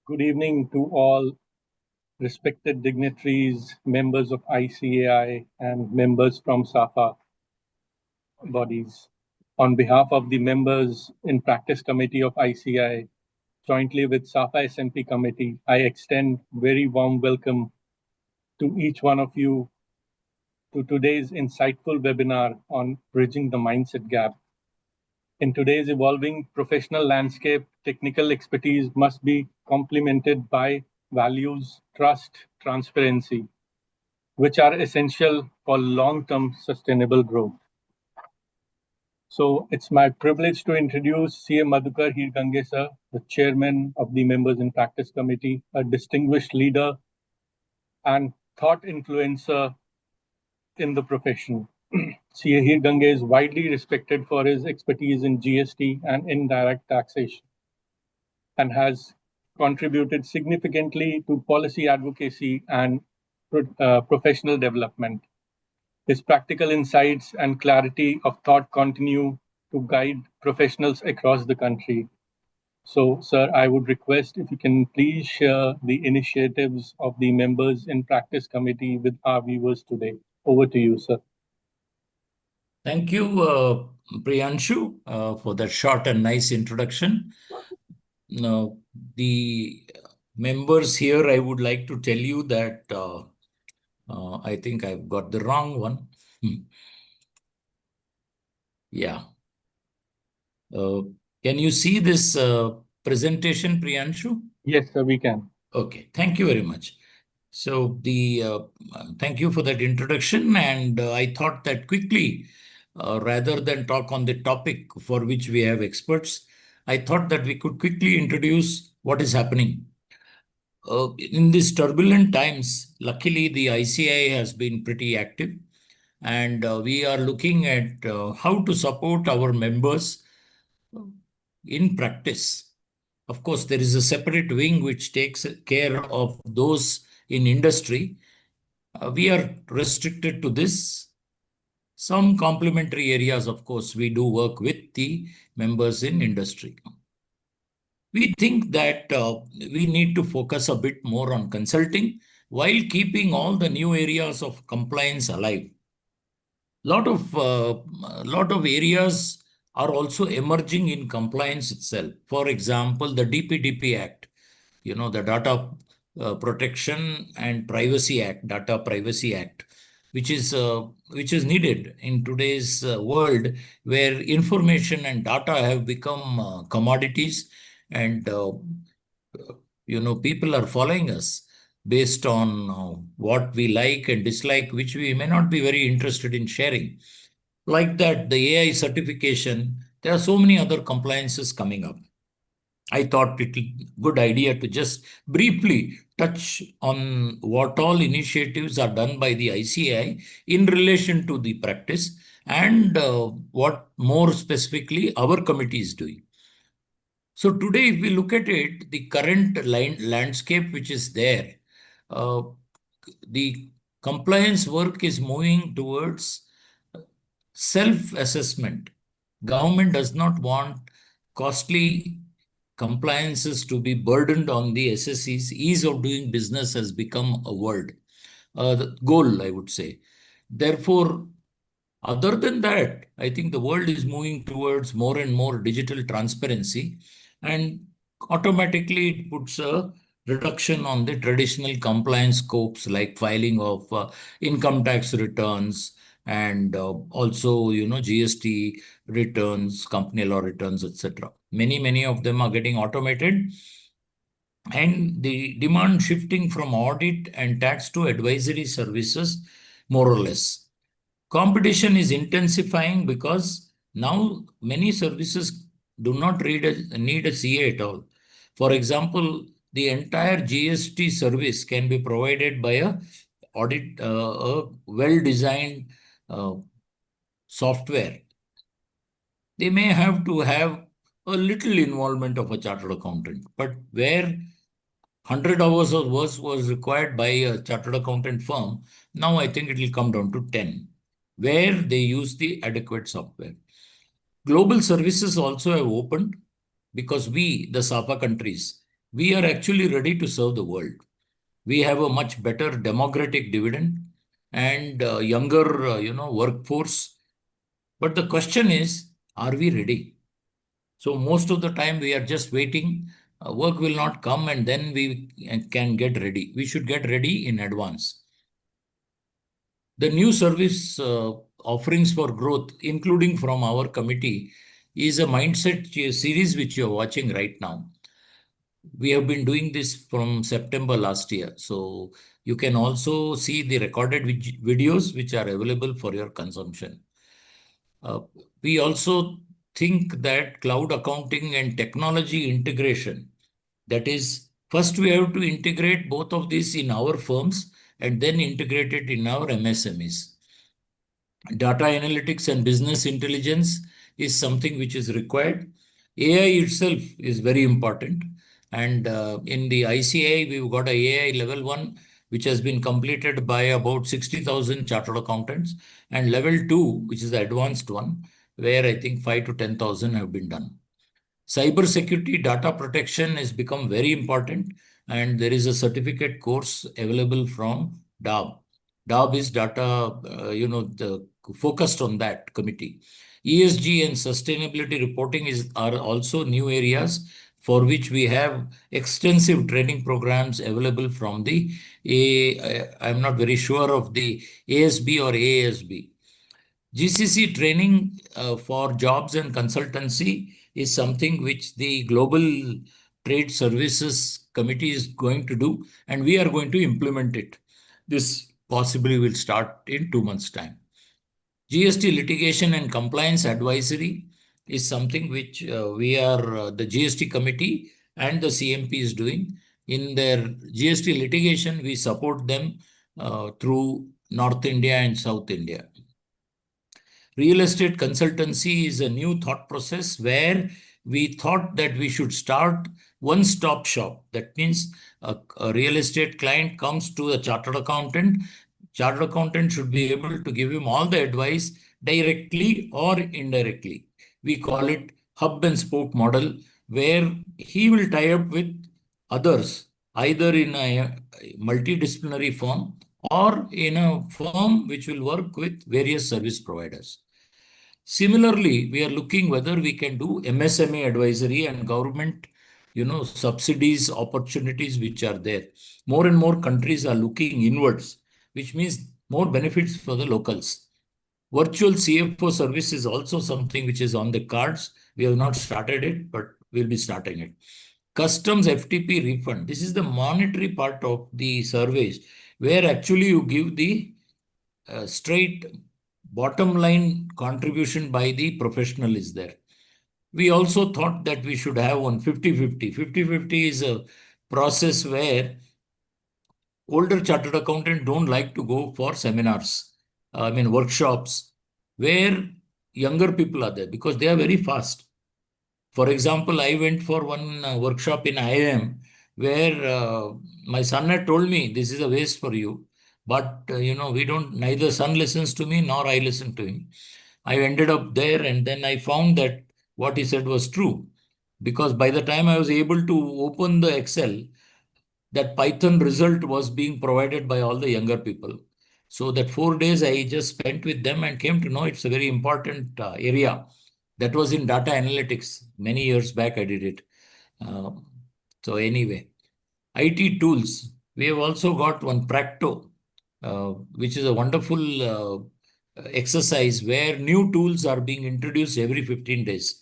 Good evening to all respected dignitaries, members of ICAI, and members from SAFA bodies. On behalf of the members in Practice Committee of ICAI, jointly with SAFA SMP Committee, I extend very warm welcome to each one of you to today's insightful webinar on bridging the mindset gap. In today's evolving professional landscape, technical expertise must be complemented by values, trust, transparency, which are essential for long-term sustainable growth. So it's my privilege to introduce CA Madhukar Hirgange sir, the chairman of the Members in Practice Committee, a distinguished leader and thought influencer in the profession. CA Hirgange is widely respected for his expertise in GST and indirect taxation and has contributed significantly to policy advocacy and professional development. His practical insights and clarity of thought continue to guide professionals across the country. So, sir, I would request if you can please share the initiatives of the members in practice committee with our viewers today. Over to you, sir. Thank you, Priyanshu, for that short and nice introduction. Now, the members here, I would like to tell you that I think I've got the wrong one. Yeah. Can you see this presentation, Priyanshu? Yes, sir, we can. Okay, thank you very much. So thank you for that introduction. And I thought that quickly, rather than talk on the topic for which we have experts, I thought that we could quickly introduce what is happening. In these turbulent times, luckily the ICAI has been pretty active, and we are looking at how to support our members in practice. Of course, there is a separate wing which takes care of those in industry. We are restricted to this. Some complementary areas, of course, we do work with the members in industry. We think that we need to focus a bit more on consulting while keeping all the new areas of compliance alive. Lot of areas are also emerging in compliance itself. For example, the DPDP Act, the Data Protection and Privacy Act, Data Privacy Act, which is needed in today's world, where information and data have become commodities, and people are following us based on what we like and dislike, which we may not be very interested in sharing. Like that, the AI certification, there are so many other compliances coming up. I thought it a good idea to just briefly touch on what all initiatives are done by the ICAI in relation to the practice, and what more specifically our committee is doing. So today, if we look at it, the current landscape which is there, the compliance work is moving towards self-assessment. Government does not want costly compliances to be burdened on the SSEs. Ease of doing business has become a word, the goal, I would say. Therefore, other than that, I think the world is moving towards more and more digital transparency, and automatically it puts a reduction on the traditional compliance scopes like filing of income tax returns, and also GST returns, company law returns, etc. Many of them are getting automated, and the demand shifting from audit and tax to advisory services, more or less. Competition is intensifying because now many services do not need a CA at all. For example, the entire GST service can be provided by a well-designed software. They may have to have a little involvement of a chartered accountant, but where 100 hours of work was required by a chartered accountant firm, now I think it will come down to 10, where they use the adequate software. Global services also have opened because we, the SAFA countries, we are actually ready to serve the world. We have a much better democratic dividend and younger, workforce. But the question is, are we ready? So most of the time we are just waiting. Work will not come and then we can get ready. We should get ready in advance. The new service offerings for growth, including from our committee, is a mindset series which you are watching right now. We have been doing this from September last year. So you can also see the recorded videos which are available for your consumption. We also think that cloud accounting and technology integration, that is, first we have to integrate both of these in our firms and then integrate it in our MSMEs. Data analytics and business intelligence is something which is required. AI itself is very important. And in the ICAI, we've got a AI level 1, which has been completed by about 60,000 chartered accountants, and level 2, which is the advanced one, where I think 5 to 10,000 have been done. Cyber security, data protection has become very important, and there is a certificate course available from DAB. DAB is data, focused on that committee. ESG and sustainability reporting are also new areas for which we have extensive training programs available from the I'm not very sure of the ASB or AASB. GCC training for jobs and consultancy is something which the Global Trade Services Committee is going to do, and we are going to implement it. This possibly will start in 2 months' time. GST litigation and compliance advisory is something which the GST committee and the CMP is doing. In their GST litigation, we support them through North India and South India. Real estate consultancy is a new thought process where we thought that we should start one-stop shop. That means a real estate client comes to a chartered accountant. Chartered accountant should be able to give him all the advice directly or indirectly. We call it hub and spoke model, where he will tie up with others, either in a multidisciplinary firm or in a firm which will work with various service providers. Similarly, we are looking whether we can do MSME advisory and government, subsidies, opportunities which are there. More and more countries are looking inwards, which means more benefits for the locals. Virtual CFO service is also something which is on the cards. We have not started it, but we'll be starting it. Customs FTP refund. This is the monetary part of the surveys, where actually you give the straight bottom line contribution by the professional is there. We also thought that we should have one 50-50. 50-50 is a process where older chartered accountants don't like to go for seminars, workshops, where younger people are there because they are very fast. For example, I went for one workshop in IIM where my son had told me, this is a waste for you. But, neither son listens to me nor I listen to him. I ended up there and then I found that what he said was true. Because by the time I was able to open the Excel, that Python result was being provided by all the younger people. So that 4 days I just spent with them and came to know it's a very important area. That was in data analytics. Many years back I did it. So anyway, IT tools. We have also got one Practo, which is a wonderful exercise where new tools are being introduced every 15 days.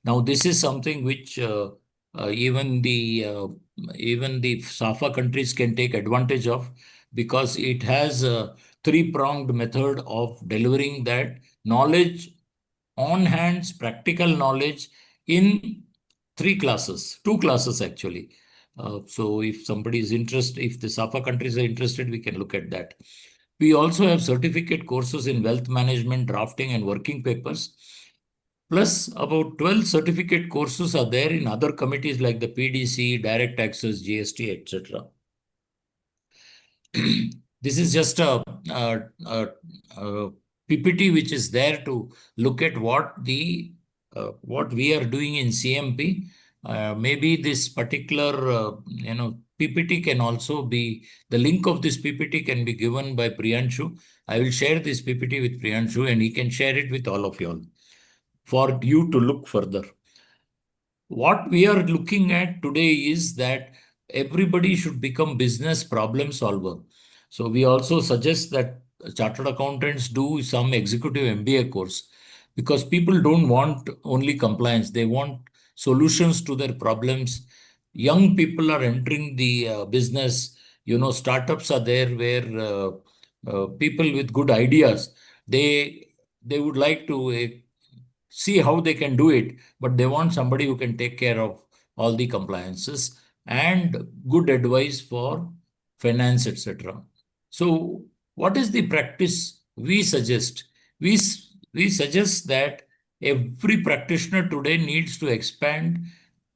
Now, this is something which even the SAFA countries can take advantage of, because it has a three-pronged method of delivering that knowledge on hands, practical knowledge in 2 classes actually. So if somebody is interested, if the SAFA countries are interested, we can look at that. We also have certificate courses in wealth management, drafting and working papers. Plus about 12 certificate courses are there in other committees like the PDC, direct taxes, GST, etc. This is just a PPT which is there to look at what we are doing in CMP. Maybe this particular, PPT can also be, the link of this PPT can be given by Priyanshu. I will share this PPT with Priyanshu and he can share it with all of you all for you to look further. What we are looking at today is that everybody should become business problem solver. So we also suggest that chartered accountants do some executive MBA course because people don't want only compliance. They want solutions to their problems. Young people are entering the business. Startups are there where people with good ideas, they would like to see how they can do it, but they want somebody who can take care of all the compliances and good advice for finance, etc. So, what is the practice we suggest? We suggest that every practitioner today needs to expand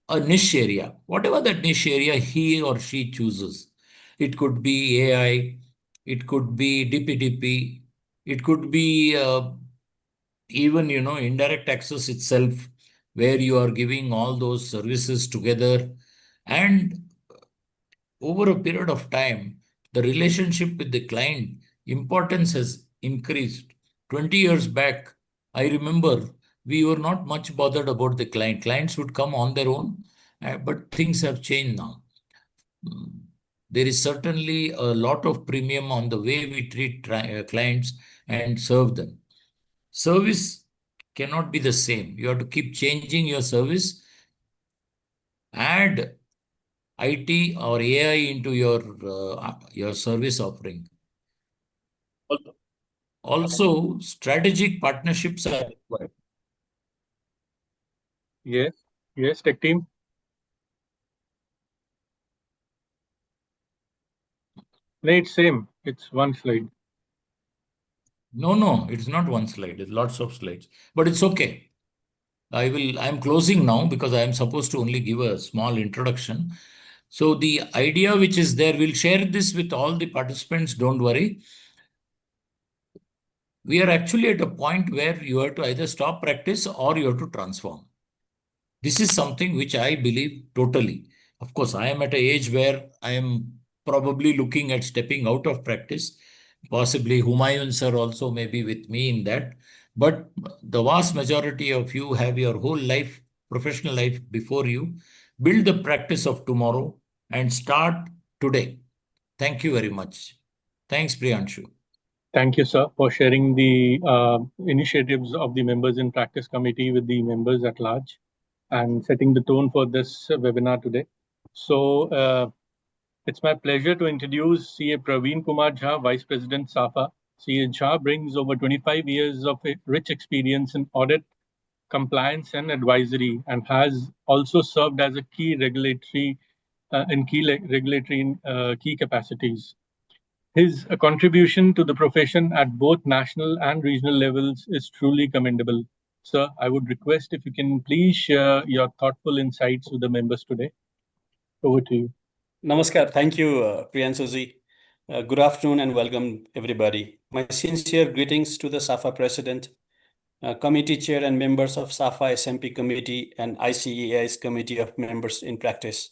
a niche area, whatever that niche area he or she chooses. It could be AI, it could be DPDP, it could be even indirect taxes itself, where you are giving all those services together, and over a period of time the relationship with the client importance has increased. 20 years back, I remember, we were not much bothered about the clients would come on their own, but things have changed now. Mm, there is certainly a lot of premium on the way we treat clients and serve them. Service cannot be the same. You have to keep changing your service, add IT or AI into your service offering. Also, strategic partnerships are required. Yes, tech team. No, it's same. It's one slide. No, it's not one slide. It's lots of slides, but it's okay. I'm closing now because I am supposed to only give a small introduction. So the idea which is there, we'll share this with all the participants. Don't worry. We are actually at a point where you have to either stop practice or you have to transform. This is something which I believe totally. Of course, I am at an age where I am probably looking at stepping out of practice. Possibly Humayun sir also may be with me in that. But the vast majority of you have your whole life, professional life before you. Build the practice of tomorrow and start today. Thank you very much. Thanks, Priyanshu. Thank you, sir, for sharing the initiatives of the members in practice committee with the members at large and setting the tone for this webinar today. So it's my pleasure to introduce CA Praveen Kumar Jha, Vice President SAFA. CA Jha brings over 25 years of rich experience in audit, compliance, and advisory, and has also served as a key regulatory key capacities. His contribution to the profession at both national and regional levels is truly commendable. Sir, I would request if you can please share your thoughtful insights with the members today. Over to you. Namaskar. Thank you, Priyanshuji. Good afternoon and welcome, everybody. My sincere greetings to the SAFA President, Committee Chair and members of SAFA SMP Committee and ICAI's Committee of Members in Practice,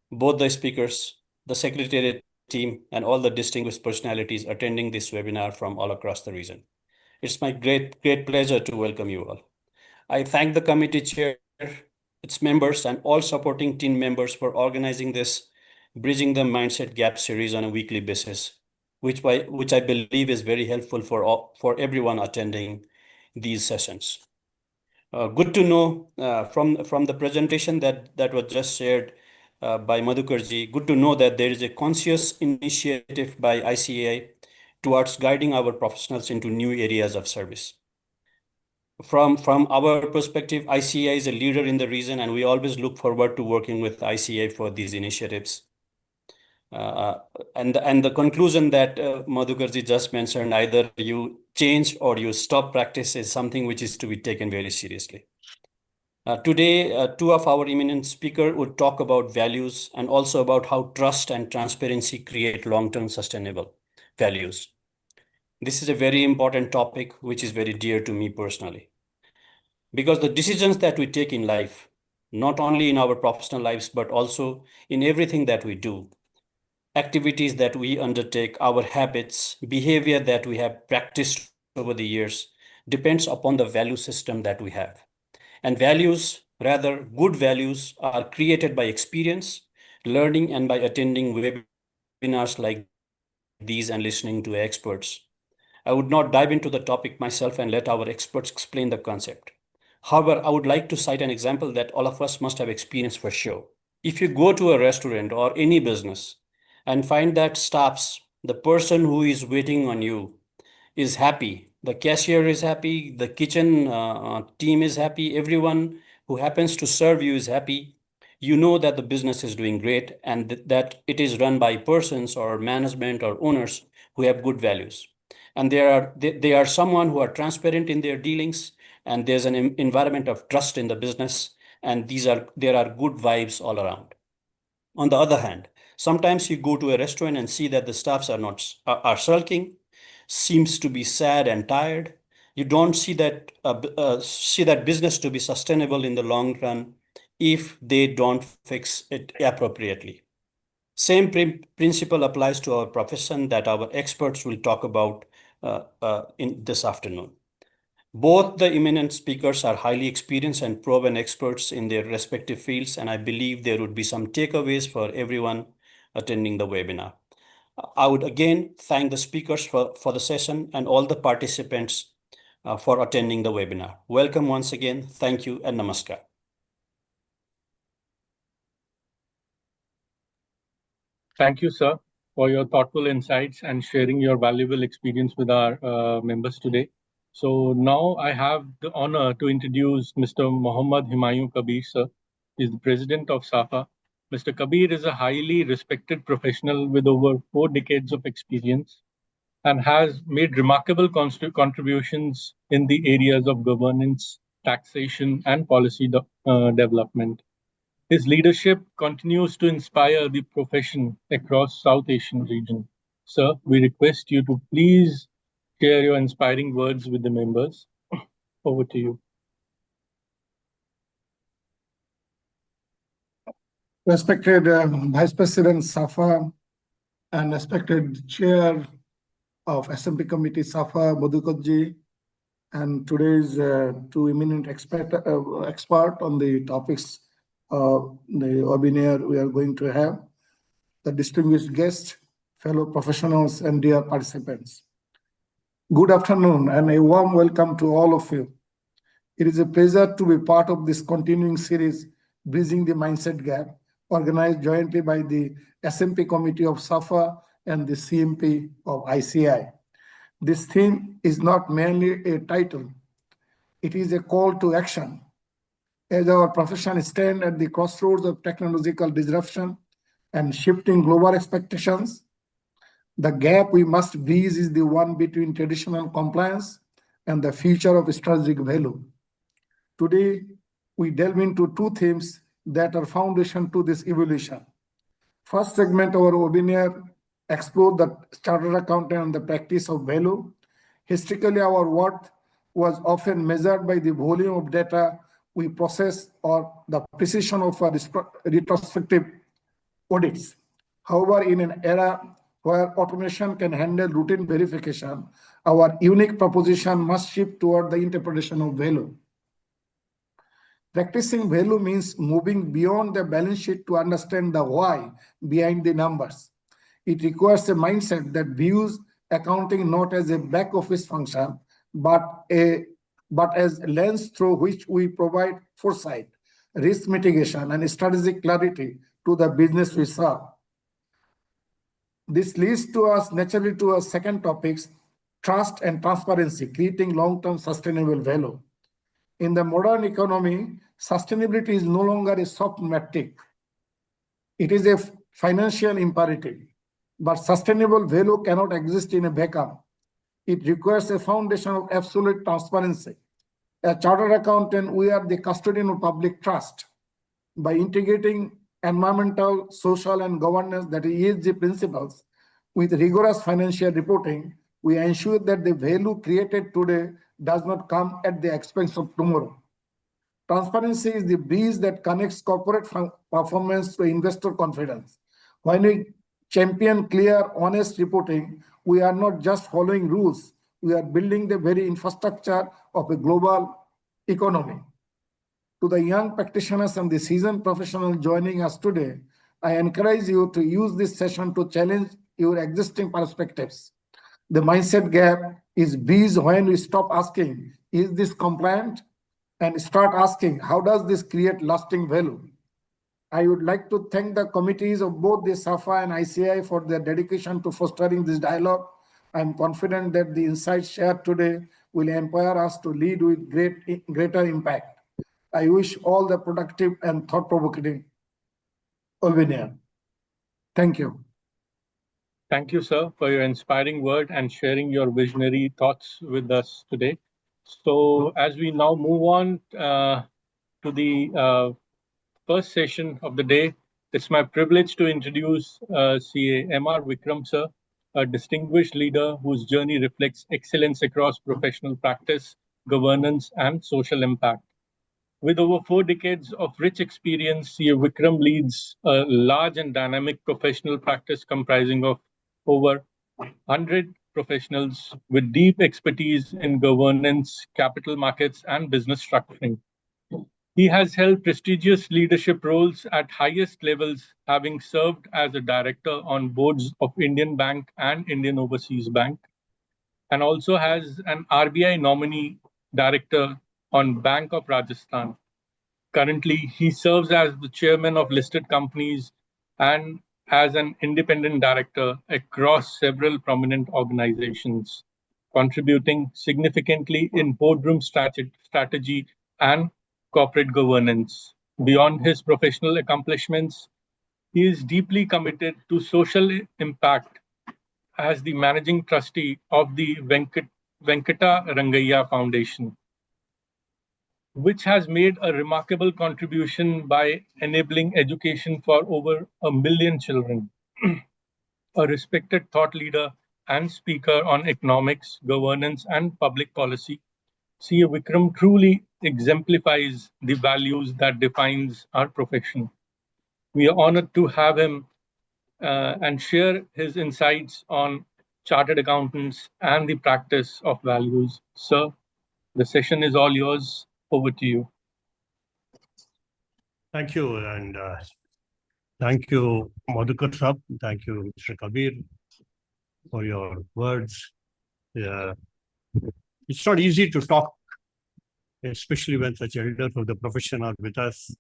both the speakers, the Secretariat team, and all the distinguished personalities attending this webinar from all across the region. It's my great pleasure to welcome you all. I thank the committee chair, its members, and all supporting team members for organizing this Bridging the Mindset Gap series on a weekly basis, which I believe is very helpful for everyone attending these sessions. Good to know from the presentation that was just shared by Madhukarji, good to know that there is a conscious initiative by ICAI towards guiding our professionals into new areas of service. From our perspective, ICAI is a leader in the region, and we always look forward to working with ICAI for these initiatives. And the conclusion that Madhukarji just mentioned, either you change or you stop practice, is something which is to be taken very seriously. Today, two of our eminent speakers would talk about values and also about how trust and transparency create long-term sustainable values. This is a very important topic, which is very dear to me personally. Because the decisions that we take in life, not only in our professional lives, but also in everything that we do. Activities that we undertake, our habits, behavior that we have practiced over the years depends upon the value system that we have. And values, rather good values, are created by experience, learning, and by attending webinars like these and listening to experts. I would not dive into the topic myself and let our experts explain the concept. However, I would like to cite an example that all of us must have experienced for sure. If you go to a restaurant or any business and find that staffs, the person who is waiting on you is happy, the cashier is happy, the kitchen team is happy, everyone who happens to serve you is happy, you know that the business is doing great and that it is run by persons or management or owners who have good values. And they are someone who are transparent in their dealings, and there's an environment of trust in the business, and there are good vibes all around. On the other hand, sometimes you go to a restaurant and see that the staffs are sulking, seems to be sad and tired. You don't see that business to be sustainable in the long run if they don't fix it appropriately. Same principle applies to our profession that our experts will talk about in this afternoon. Both the eminent speakers are highly experienced and proven experts in their respective fields, and I believe there would be some takeaways for everyone attending the webinar. I would again thank the speakers for the session and all the participants for attending the webinar. Welcome once again. Thank you and namaskar. Thank you, sir, for your thoughtful insights and sharing your valuable experience with our members today. So now I have the honor to introduce Mr. Mohammad Himayun Kabir, sir. He's the president of SAFA. Mr. Kabir is a highly respected professional with over 4 decades of experience and has made remarkable contributions in the areas of governance, taxation, and policy development. His leadership continues to inspire the profession across South Asian region. Sir, we request you to please share your inspiring words with the members. Over to you. Respected Vice President SAFA and respected Chair of SMP Committee SAFA, Madhukar, and today's two eminent expert on the topics the webinar we are going to have, the distinguished guests, fellow professionals, and dear participants. Good afternoon and a warm welcome to all of you. It is a pleasure to be part of this continuing series, Bridging the Mindset Gap, organized jointly by the SMP Committee of SAFA and the CMP of ICI. This theme is not merely a title, it is a call to action. As our profession stands at the crossroads of technological disruption and shifting global expectations, the gap we must bridge is the one between traditional compliance and the future of strategic value. Today, we delve into two themes that are foundation to this evolution. First segment of our webinar explore the chartered accountant and the practice of value. Historically, our worth was often measured by the volume of data we process or the precision of retrospective audits. However, in an era where automation can handle routine verification, our unique proposition must shift toward the interpretation of value. Practicing value means moving beyond the balance sheet to understand the why behind the numbers. It requires a mindset that views accounting not as a back office function, but as a lens through which we provide foresight, risk mitigation, and strategic clarity to the business we serve. This leads to us naturally to our second topic, trust and transparency, creating long-term sustainable value. In the modern economy, sustainability is no longer a soft metric. It is a financial imperative. But sustainable value cannot exist in a vacuum. It requires a foundation of absolute transparency. As chartered accountant, we are the custodian of public trust. By integrating environmental, social, and governance, that is ESG principles, with rigorous financial reporting, we ensure that the value created today does not come at the expense of tomorrow. Transparency is the bridge that connects corporate performance to investor confidence. When we champion clear, honest reporting, we are not just following rules, we are building the very infrastructure of a global economy. To the young practitioners and the seasoned professionals joining us today, I encourage you to use this session to challenge your existing perspectives. The mindset gap is bridged when we stop asking, is this compliant? And start asking, how does this create lasting value? I would like to thank the committees of both the SAFA and ICI for their dedication to fostering this dialogue. I'm confident that the insights shared today will empower us to lead with greater impact. I wish all the productive and thought-provoking webinar. Thank you. Thank you, sir, for your inspiring word and sharing your visionary thoughts with us today. So as we now move on to the first session of the day, it's my privilege to introduce CA M.R. Vikram, sir, a distinguished leader whose journey reflects excellence across professional practice, governance, and social impact. With over 4 decades of rich experience, CA Vikram leads a large and dynamic professional practice comprising of over 100 professionals with deep expertise in governance, capital markets, and business structuring. He has held prestigious leadership roles at highest levels, having served as a director on boards of Indian Bank and Indian Overseas Bank, and also has an RBI nominee director on Bank of Rajasthan. Currently, he serves as the chairman of listed companies and as an independent director across several prominent organizations, contributing significantly in boardroom strategy and corporate governance. Beyond his professional accomplishments, he is deeply committed to social impact as the managing trustee of the Venkata Rangayya Foundation, which has made a remarkable contribution by enabling education for over 1 million children. A respected thought leader and speaker on economics, governance, and public policy, CA Vikram truly exemplifies the values that defines our profession. We are honored to have him and share his insights on chartered accountants and the practice of values. Sir, the session is all yours. Over to you. Thank you, and thank you, Madhukar Sahab. Thank you, Mr. Kabir, for your words. It's not easy to talk, especially when such elders of the profession are with us,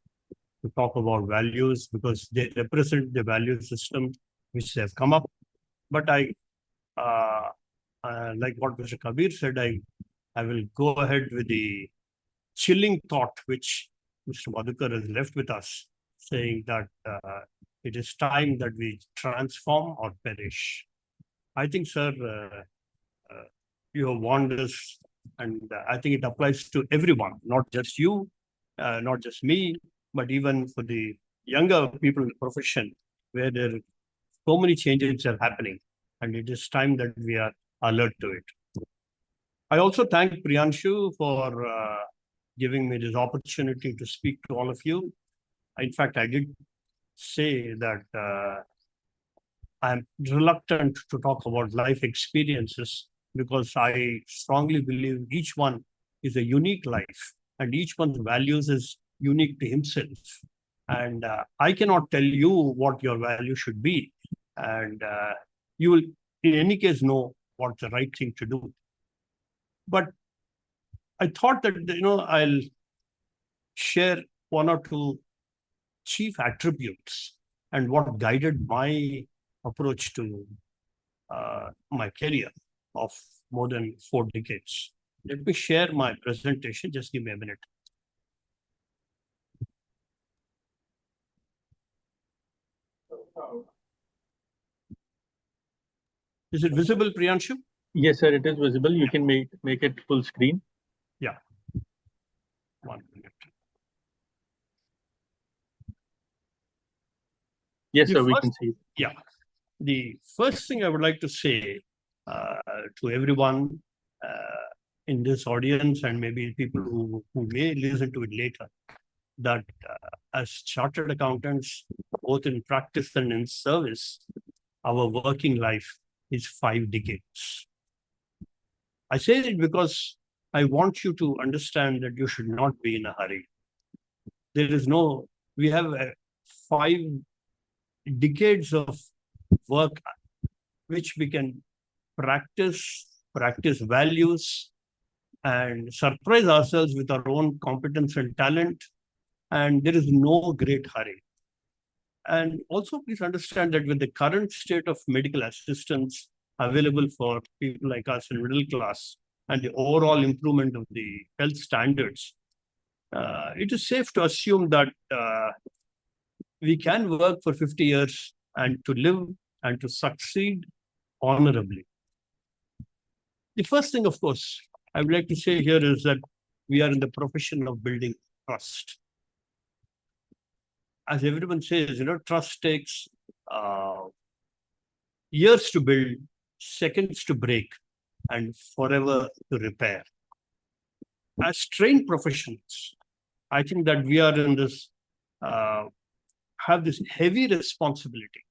to talk about values, because they represent the value system which they have come up. But I, like what Mr. Kabir said, I will go ahead with the chilling thought which Mr. Madhukar has left with us, saying that it is time that we transform or perish. I think, sir, you have warned us, and I think it applies to everyone, not just you, not just me, but even for the younger people in the profession, where there are so many changes are happening, and it is time that we are alert to it. I also thank Priyanshu for giving me this opportunity to speak to all of you. In fact, I did say that I'm reluctant to talk about life experiences, because I strongly believe each one is a unique life, and each one's values is unique to himself. And I cannot tell you what your value should be. And you will, in any case, know what's the right thing to do. But I thought that, I'll share one or two chief attributes and what guided my approach to my career of more than 4 decades. Let me share my presentation. Just give me a minute. Is it visible, Priyanshu? Yes, sir, it is visible. You can make it full screen. Yeah. 1 minute. Yes, sir, we can see it. Yeah. The first thing I would like to say to everyone in this audience and maybe people who may listen to it later, that as chartered accountants, both in practice and in service, our working life is 5 decades. I say it because I want you to understand that you should not be in a hurry. We have 5 decades of work which we can practice values, and surprise ourselves with our own competence and talent. And there is no great hurry. And also, please understand that with the current state of medical assistance available for people like us in middle class and the overall improvement of the health standards, it is safe to assume that we can work for 50 years and to live and to succeed honorably. The first thing, of course, I would like to say here is that we are in the profession of building trust. As everyone says, trust takes years to build, seconds to break, and forever to repair. As trained professionals, I think that we are in this, have this heavy responsibility,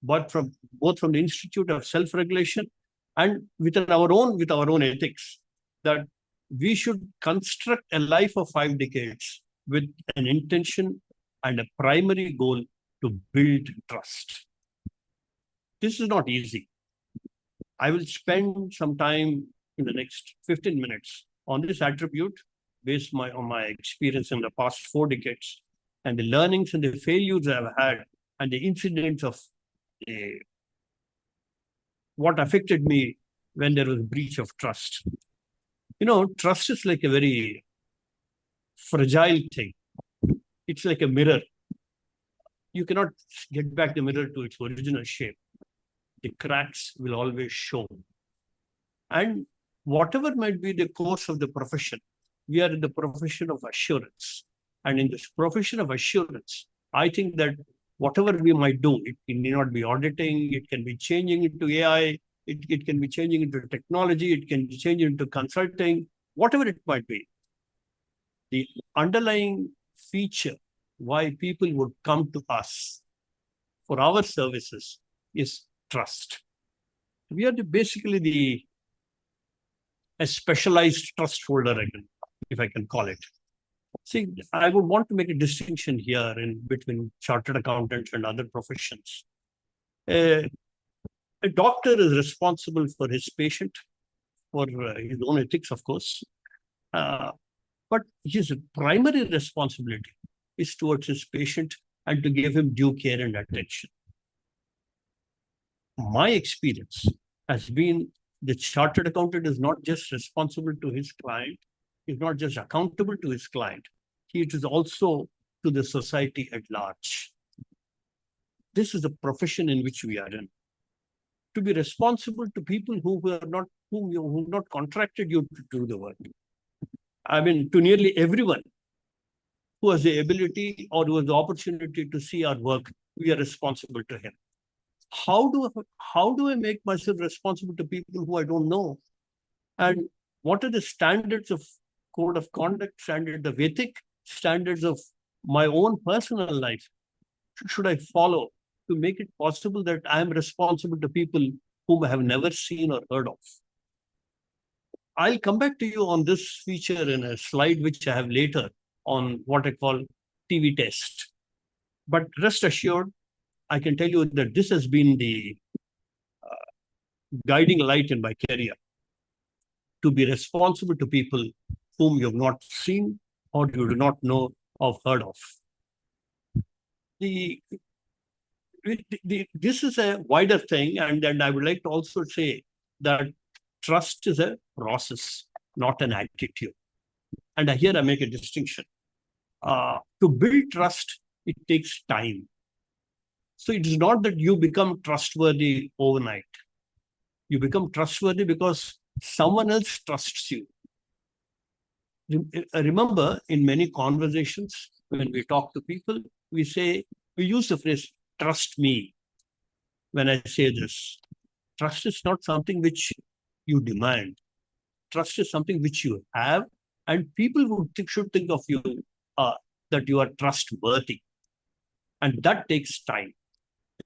but both from the Institute of Self-Regulation and with our own ethics, that we should construct a life of 5 decades with an intention and a primary goal to build trust. This is not easy. I will spend some time in the next 15 minutes on this attribute based on my experience in the past 4 decades and the learnings and the failures I've had and the incidents of what affected me when there was a breach of trust. Trust is like a very fragile thing. It's like a mirror. You cannot get back the mirror to its original shape. The cracks will always show. And whatever might be the course of the profession, we are in the profession of assurance. And in this profession of assurance, I think that whatever we might do, it need not be auditing, it can be changing into AI, it can be changing into technology, it can be changing into consulting, whatever it might be. The underlying feature why people would come to us for our services is trust. We are basically a specialized trust holder, if I can call it. See, I would want to make a distinction here between chartered accountants and other professions. A doctor is responsible for his patient, for his own ethics, of course. But his primary responsibility is towards his patient and to give him due care and attention. My experience has been the chartered accountant is not just responsible to his client, is not just accountable to his client, he is also to the society at large. This is the profession in which we are in. To be responsible to people who have not contracted you to do the work. I mean, to nearly everyone who has the ability or who has the opportunity to see our work, we are responsible to him. How do I make myself responsible to people who I don't know? And what are the standards of code of conduct, standards of ethic, standards of my own personal life should I follow to make it possible that I am responsible to people whom I have never seen or heard of? I'll come back to you on this feature in a slide which I have later on what I call TV test. But rest assured, I can tell you that this has been the guiding light in my career, to be responsible to people whom you have not seen or you do not know or heard of. This is a wider thing, and I would like to also say that trust is a process, not an attitude. And here I make a distinction. To build trust, it takes time. So it is not that you become trustworthy overnight. You become trustworthy because someone else trusts you. Remember, in many conversations, when we talk to people, we use the phrase, trust me. When I say this, trust is not something which you demand. trust is something which you have, and people should think of you that you are trustworthy. And that takes time.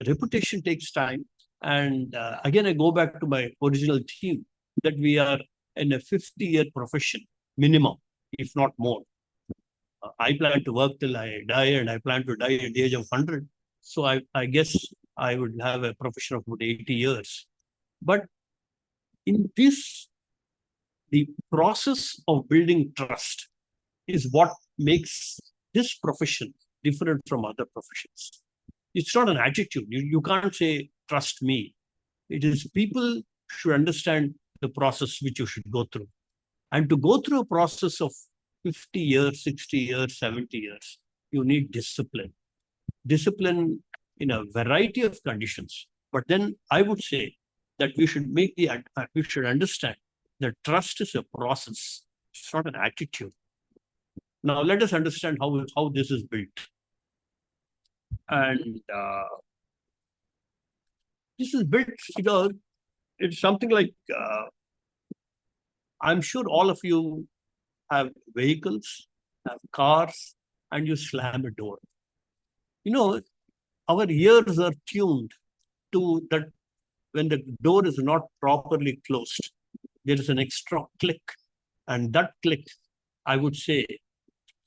Reputation takes time. And again, I go back to my original theme that we are in a 50-year profession, minimum, if not more. I plan to work till I die, and I plan to die at the age of 100. So I guess I would have a profession of about 80 years. But in this, the process of building trust is what makes this profession different from other professions. It's not an attitude. You can't say, trust me. It is people should understand the process which you should go through. And to go through a process of 50 years, 60 years, 70 years, you need discipline. Discipline in a variety of conditions. But then I would say that we should we should understand that trust is a process. It's not an attitude. Now let us understand how this is built. And this is built, it's something like, I'm sure all of you have vehicles, have cars, and you slam a door. Our ears are tuned to that when the door is not properly closed, there is an extra click. And that click, I would say,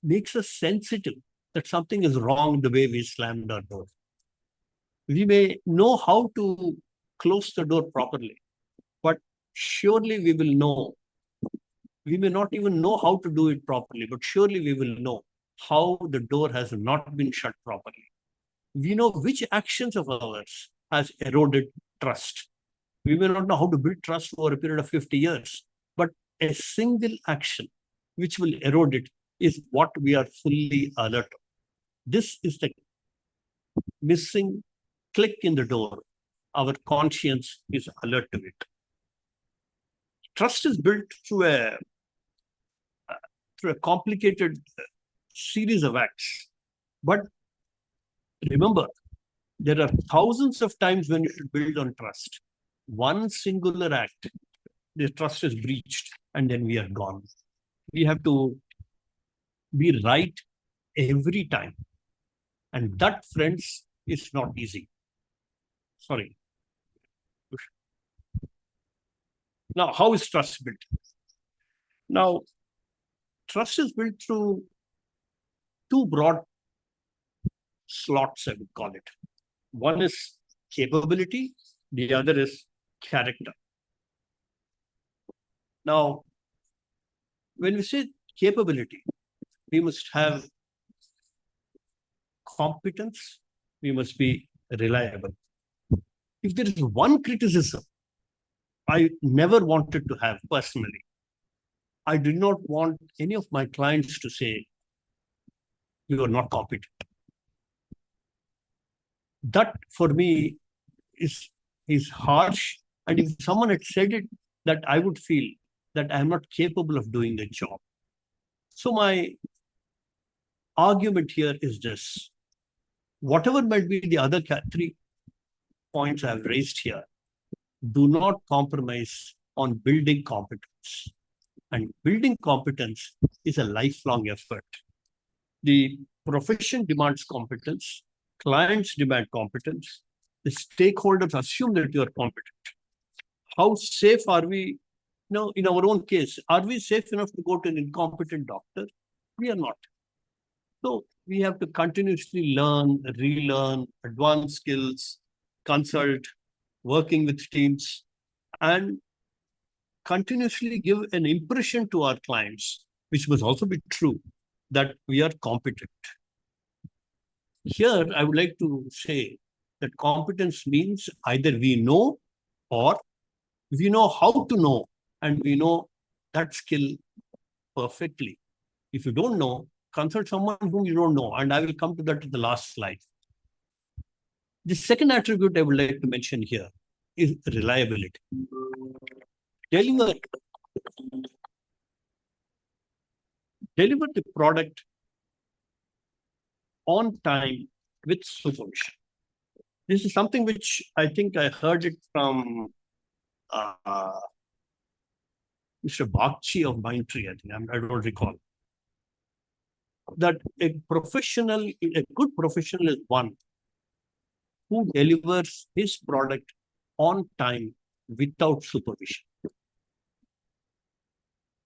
makes us sensitive that something is wrong the way we slammed our door. We may know how to close the door properly, but surely we will know. We may not even know how to do it properly, but surely we will know how the door has not been shut properly. We know which actions of ours has eroded trust. We may not know how to build trust over a period of 50 years, but a single action which will erode it is what we are fully alert of. This is the missing click in the door. Our conscience is alert to it. Trust is built through a complicated series of acts. But remember, there are thousands of times when you should build on trust. One singular act, the trust is breached, and then we are gone. We have to be right every time. And that, friends, is not easy. Sorry. Now, how is trust built? Now, trust is built through two broad slots, I would call it. One is capability, the other is character. Now, when we say capability, we must have competence, we must be reliable. If there is one criticism I never wanted to have personally, I did not want any of my clients to say, you are not competent. That for me is harsh. And if someone had said it, that I would feel that I am not capable of doing the job. So my argument here is this. Whatever might be the other 3 points I've raised here, do not compromise on building competence. And building competence is a lifelong effort. The profession demands competence, clients demand competence, the stakeholders assume that you are competent. How safe are we? In our own case, are we safe enough to go to an incompetent doctor? We are not. So we have to continuously learn, relearn, advance skills, consult, working with teams, and continuously give an impression to our clients, which must also be true, that we are competent. Here, I would like to say that competence means either we know or we know how to know, and we know that skill perfectly. If you don't know, consult someone whom you don't know, and I will come to that in the last slide. The second attribute I would like to mention here is reliability. Deliver the product on time with supervision. This is something which I think I heard it from Mr. Bagchi of Mindtree, I think, I don't recall, that a good professional is one who delivers his product on time without supervision.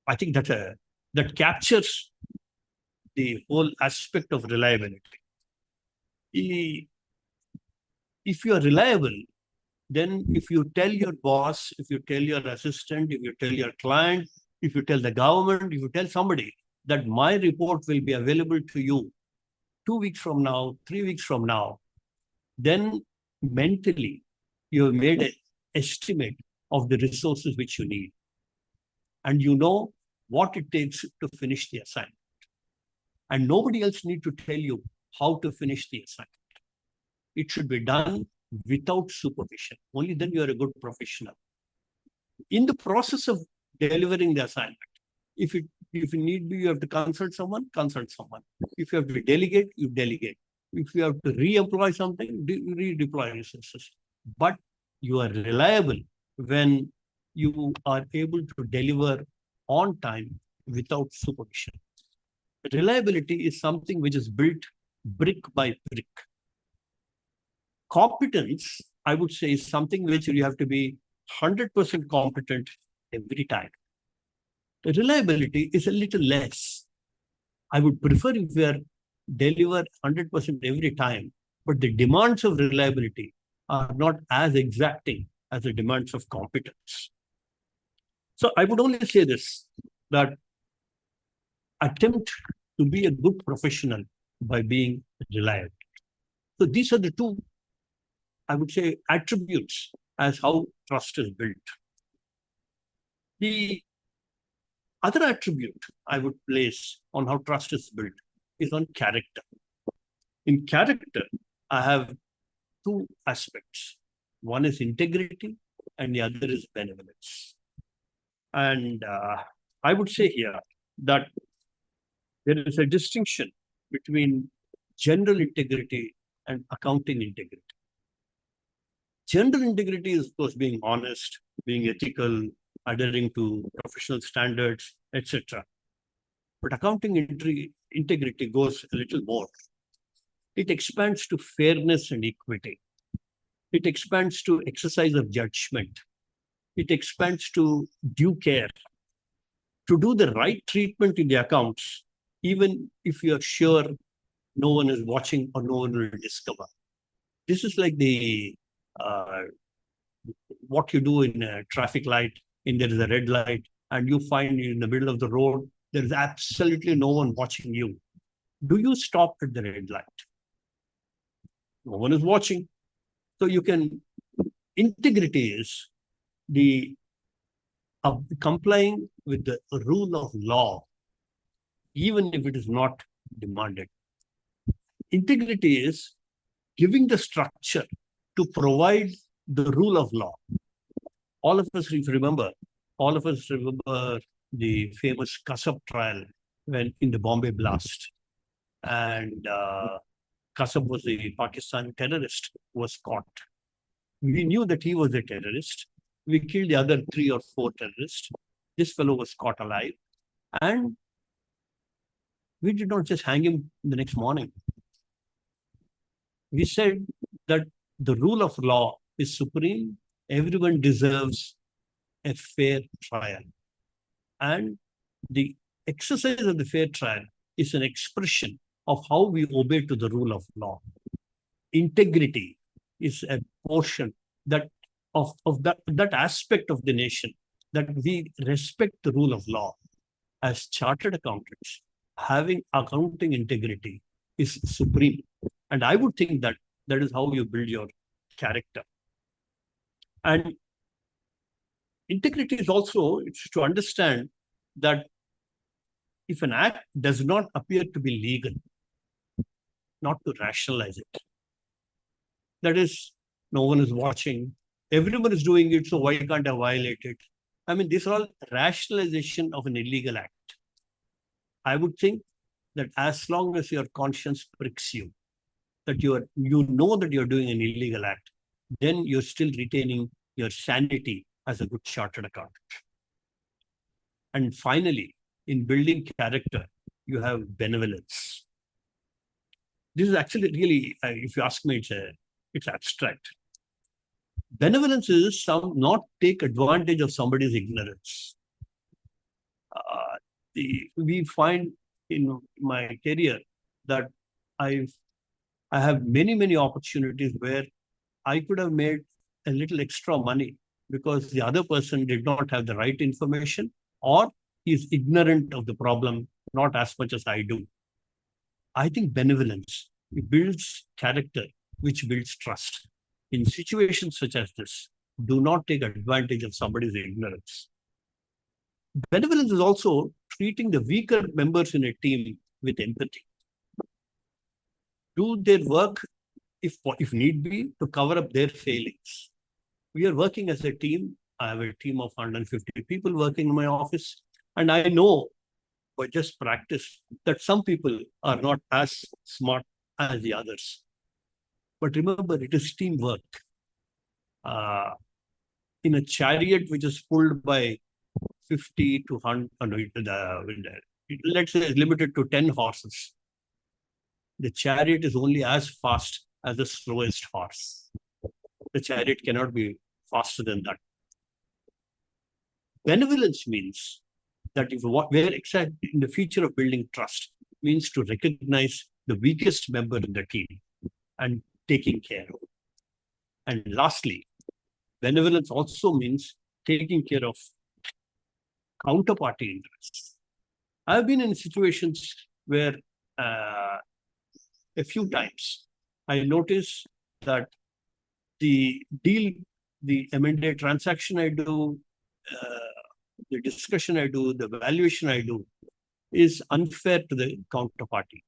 I think that captures the whole aspect of reliability. If you are reliable, then if you tell your boss, if you tell your assistant, if you tell your client, if you tell the government, if you tell somebody that my report will be available to you 2 weeks from now, 3 weeks from now, then mentally you have made an estimate of the resources which you need. And you know what it takes to finish the assignment. And nobody else needs to tell you how to finish the assignment. It should be done without supervision. Only then you are a good professional. In the process of delivering the assignment, if you need be, you have to consult someone, consult someone. If you have to delegate, you delegate. If you have to re-employ something, redeploy resources. But you are reliable when you are able to deliver on time without supervision. Reliability is something which is built brick by brick. Competence, I would say, is something which you have to be 100% competent every time. The reliability is a little less. I would prefer if we are deliver 100% every time, but the demands of reliability are not as exacting as the demands of competence. So I would only say this, that attempt to be a good professional by being reliable. So these are the two, I would say, attributes as how trust is built. The other attribute I would place on how trust is built is on character. In character, I have two aspects. One is integrity and the other is benevolence. And I would say here that there is a distinction between general integrity and accounting integrity. General integrity is, of course, being honest, being ethical, adhering to professional standards, etc. But accounting integrity goes a little more. It expands to fairness and equity. It expands to exercise of judgment. It expands to due care, to do the right treatment in the accounts, even if you are sure no one is watching or no one will discover. This is like the what you do in a traffic light, and there is a red light, and you find in the middle of the road, there is absolutely no one watching you. Do you stop at the red light? No one is watching. So you can, integrity is the complying with the rule of law, even if it is not demanded. Integrity is giving the structure to provide the rule of law. All of us remember the famous Kasab trial when in the Bombay blast. And Kasab was a Pakistani terrorist who was caught. We knew that he was a terrorist. We killed the other 3 or 4 terrorists. This fellow was caught alive. And we did not just hang him the next morning. We said that the rule of law is supreme. Everyone deserves a fair trial. And the exercise of the fair trial is an expression of how we obey to the rule of law. Integrity is a portion that of that aspect of the nation, that we respect the rule of law. As chartered accountants, having accounting integrity is supreme. And I would think that that is how you build your character. And integrity is also, it's to understand that if an act does not appear to be legal, not to rationalize it. That is, no one is watching, everyone is doing it, so why can't I violate it? I mean, these are all rationalization of an illegal act. I would think that as long as your conscience pricks you, that you know that you're doing an illegal act, then you're still retaining your sanity as a good chartered accountant. And finally, in building character, you have benevolence. This is actually really, if you ask me, it's abstract. Benevolence is not take advantage of somebody's ignorance. We find in my career that I have many opportunities where I could have made a little extra money because the other person did not have the right information or is ignorant of the problem, not as much as I do. I think benevolence, it builds character, which builds trust. In situations such as this, do not take advantage of somebody's ignorance. Benevolence is also treating the weaker members in a team with empathy. Do their work, if need be, to cover up their failings. We are working as a team. I have a team of 150 people working in my office. And I know by just practice that some people are not as smart as the others. But remember, it is teamwork. In a chariot which is pulled by 50 to 100, let's say it's limited to 10 horses. The chariot is only as fast as the slowest horse. The chariot cannot be faster than that. Benevolence means that if we're exactly in the future of building trust, means to recognize the weakest member in the team and taking care of. And lastly, benevolence also means taking care of counterparty interests. I've been in situations where a few times I notice that the deal, the M&A transaction I do, the discussion I do, the valuation I do is unfair to the counterparty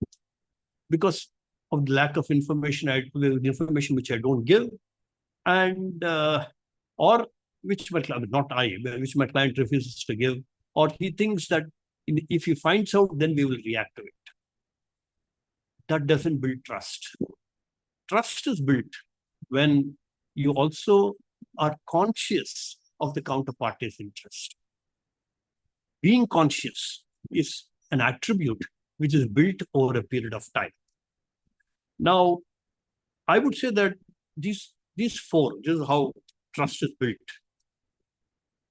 because of the lack of information, the information which I don't give, and or which my client, not I, which my client refuses to give, or he thinks that if he finds out, then we will react to it. That doesn't build trust. Trust is built when you also are conscious of the counterparty's interest. Being conscious is an attribute which is built over a period of time. Now, I would say that these four, this is how trust is built.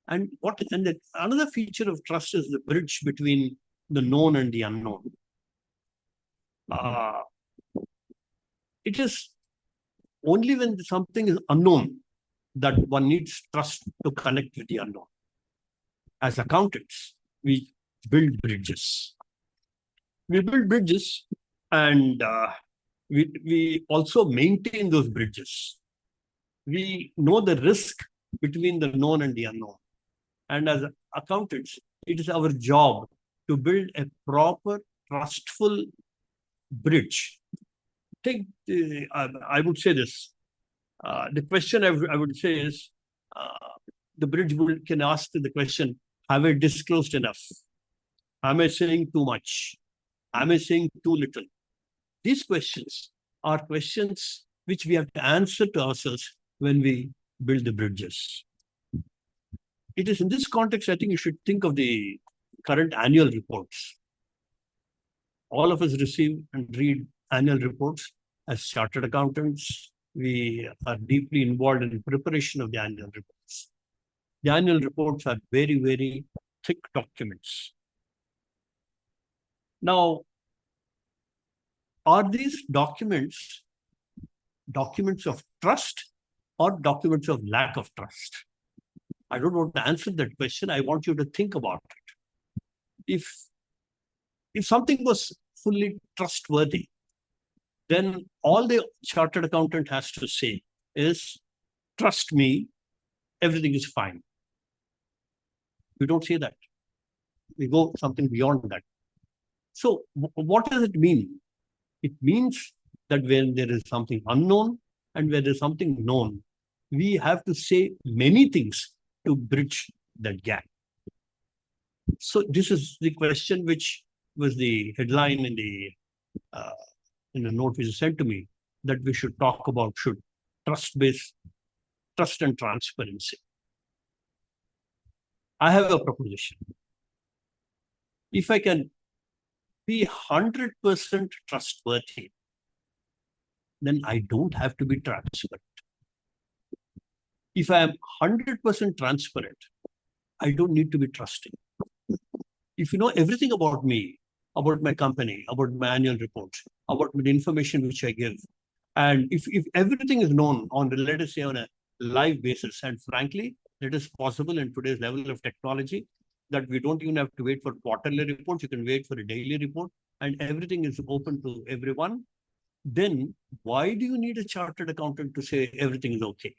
And another feature of trust is the bridge between the known and the unknown. It is only when something is unknown that one needs trust to connect with the unknown. As accountants, we build bridges. We build bridges and we also maintain those bridges. We know the risk between the known and the unknown. And as accountants, it is our job to build a proper, trustful bridge. I would say this. The question I would say is, the bridge can ask the question, have I disclosed enough? Am I saying too much? Am I saying too little? These questions are questions which we have to answer to ourselves when we build the bridges. It is in this context, I think you should think of the current annual reports. All of us receive and read annual reports. As chartered accountants, we are deeply involved in the preparation of the annual reports. The annual reports are very, very thick documents. Now, are these documents of trust or documents of lack of trust? I don't want to answer that question. I want you to think about it. If something was fully trustworthy, then all the chartered accountant has to say is, trust me, everything is fine. We don't say that. We go something beyond that. So what does it mean? It means that when there is something unknown and when there is something known, we have to say many things to bridge that gap. So this is the question which was the headline in the note which is sent to me, that we should talk about trust and transparency. I have a proposition. if I can be 100% trustworthy, then I don't have to be transparent. If I am 100% transparent, I don't need to be trusting. If you know everything about me, about my company, about my annual reports, about the information which I give, and if everything is known on, let us say, on a live basis, and frankly, it is possible in today's level of technology that we don't even have to wait for quarterly reports, you can wait for a daily report, and everything is open to everyone, then why do you need a chartered accountant to say everything is okay?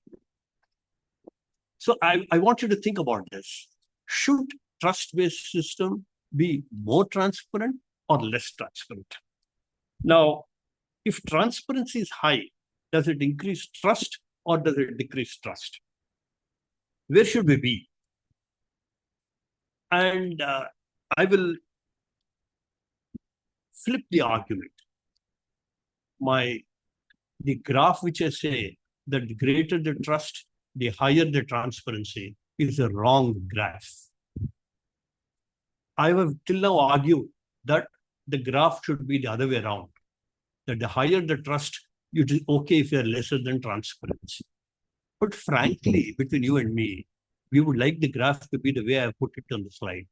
So I want you to think about this. Should trust-based system be more transparent or less transparent? Now, if transparency is high, does it increase trust or does it decrease trust? Where should we be? And I will flip the argument. The graph which I say that the greater the trust, the higher the transparency is a wrong graph. I have till now argued that the graph should be the other way around. That the higher the trust, it is okay if you are lesser than transparency. But frankly, between you and me, we would like the graph to be the way I put it on the slide.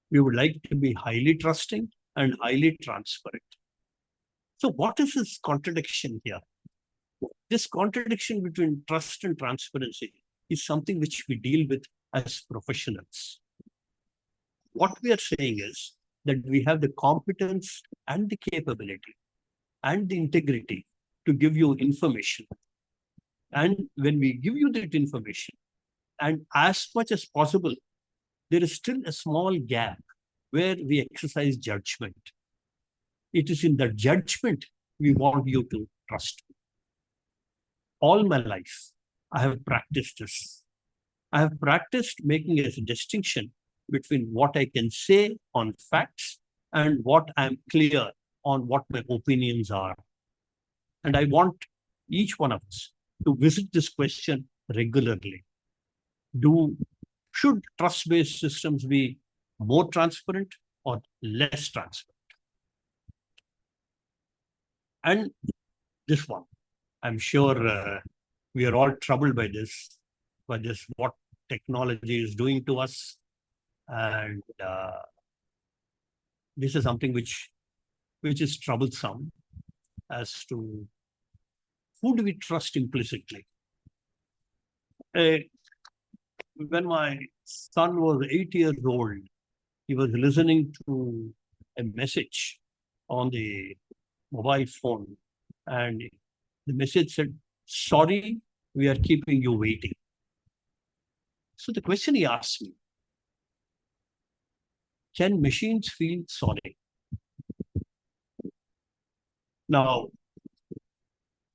We would like to be highly trusting and highly transparent. So what is this contradiction here? This contradiction between trust and transparency is something which we deal with as professionals. What we are saying is that we have the competence and the capability and the integrity to give you information. And when we give you that information, and as much as possible, there is still a small gap where we exercise judgment. It is in the judgment we want you to trust. All my life, I have practiced this. I have practiced making a distinction between what I can say on facts and what I'm clear on what my opinions are. And I want each one of us to visit this question regularly. Should trust-based systems be more transparent or less transparent? And this one, I'm sure we are all troubled by this, what technology is doing to us. And this is something which is troublesome as to who do we trust implicitly. When my son was 8 years old, he was listening to a message on the mobile phone, and the message said, "Sorry, we are keeping you waiting." So the question he asked me, can machines feel sorry? Now,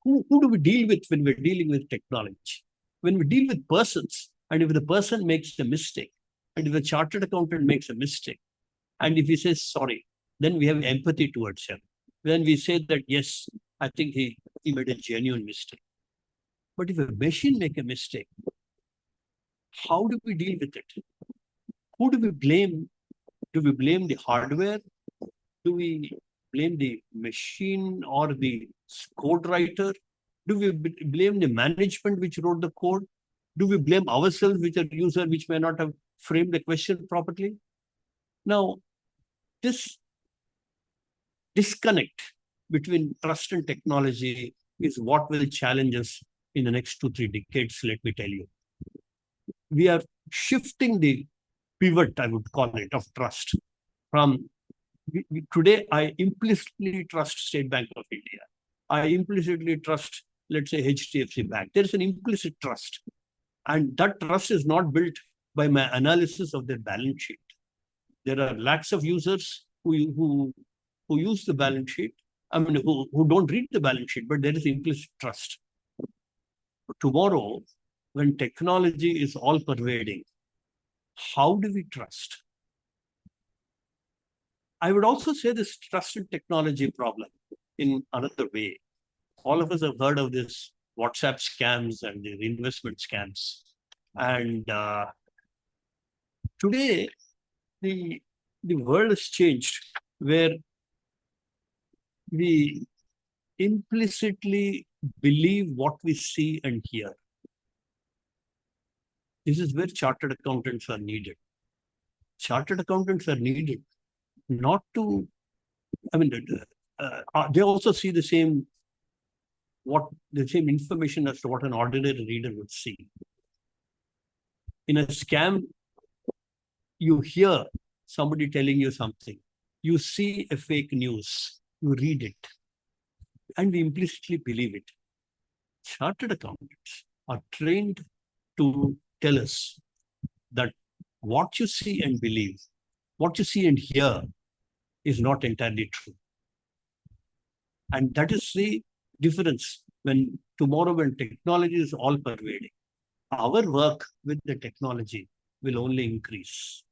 who do we deal with when we're dealing with technology? When we deal with persons, and if the person makes a mistake, and if the chartered accountant makes a mistake, and if he says sorry, then we have empathy towards him. Then we say that, yes, I think he made a genuine mistake. But if a machine makes a mistake, how do we deal with it? Who do we blame? Do we blame the hardware? Do we blame the machine or the code writer? Do we blame the management which wrote the code? Do we blame ourselves, which are user, which may not have framed the question properly? Now, this disconnect between trust and technology is what will challenge us in the next 2-3 decades, let me tell you. We are shifting the pivot, I would call it, of trust. Today, I implicitly trust State Bank of India. I implicitly trust, let's say, HDFC Bank. There is an implicit trust. And that trust is not built by my analysis of their balance sheet. There are lakhs of users who use the balance sheet, who don't read the balance sheet, but there is implicit trust. Tomorrow, when technology is all pervading, how do we trust? I would also say this trust in technology problem in another way. All of us have heard of this WhatsApp scams and the investment scams. And today, the the world has changed where we implicitly believe what we see and hear. This is where chartered accountants are needed. Chartered accountants are needed not to, they also see the same information as to what an ordinary reader would see. In a scam, you hear somebody telling you something. You see a fake news, you read it, and we implicitly believe it. Chartered accountants are trained to tell us that what you see and believe, what you see and hear is not entirely true. And that is the difference when tomorrow, when technology is all pervading, our work with the technology will only increase.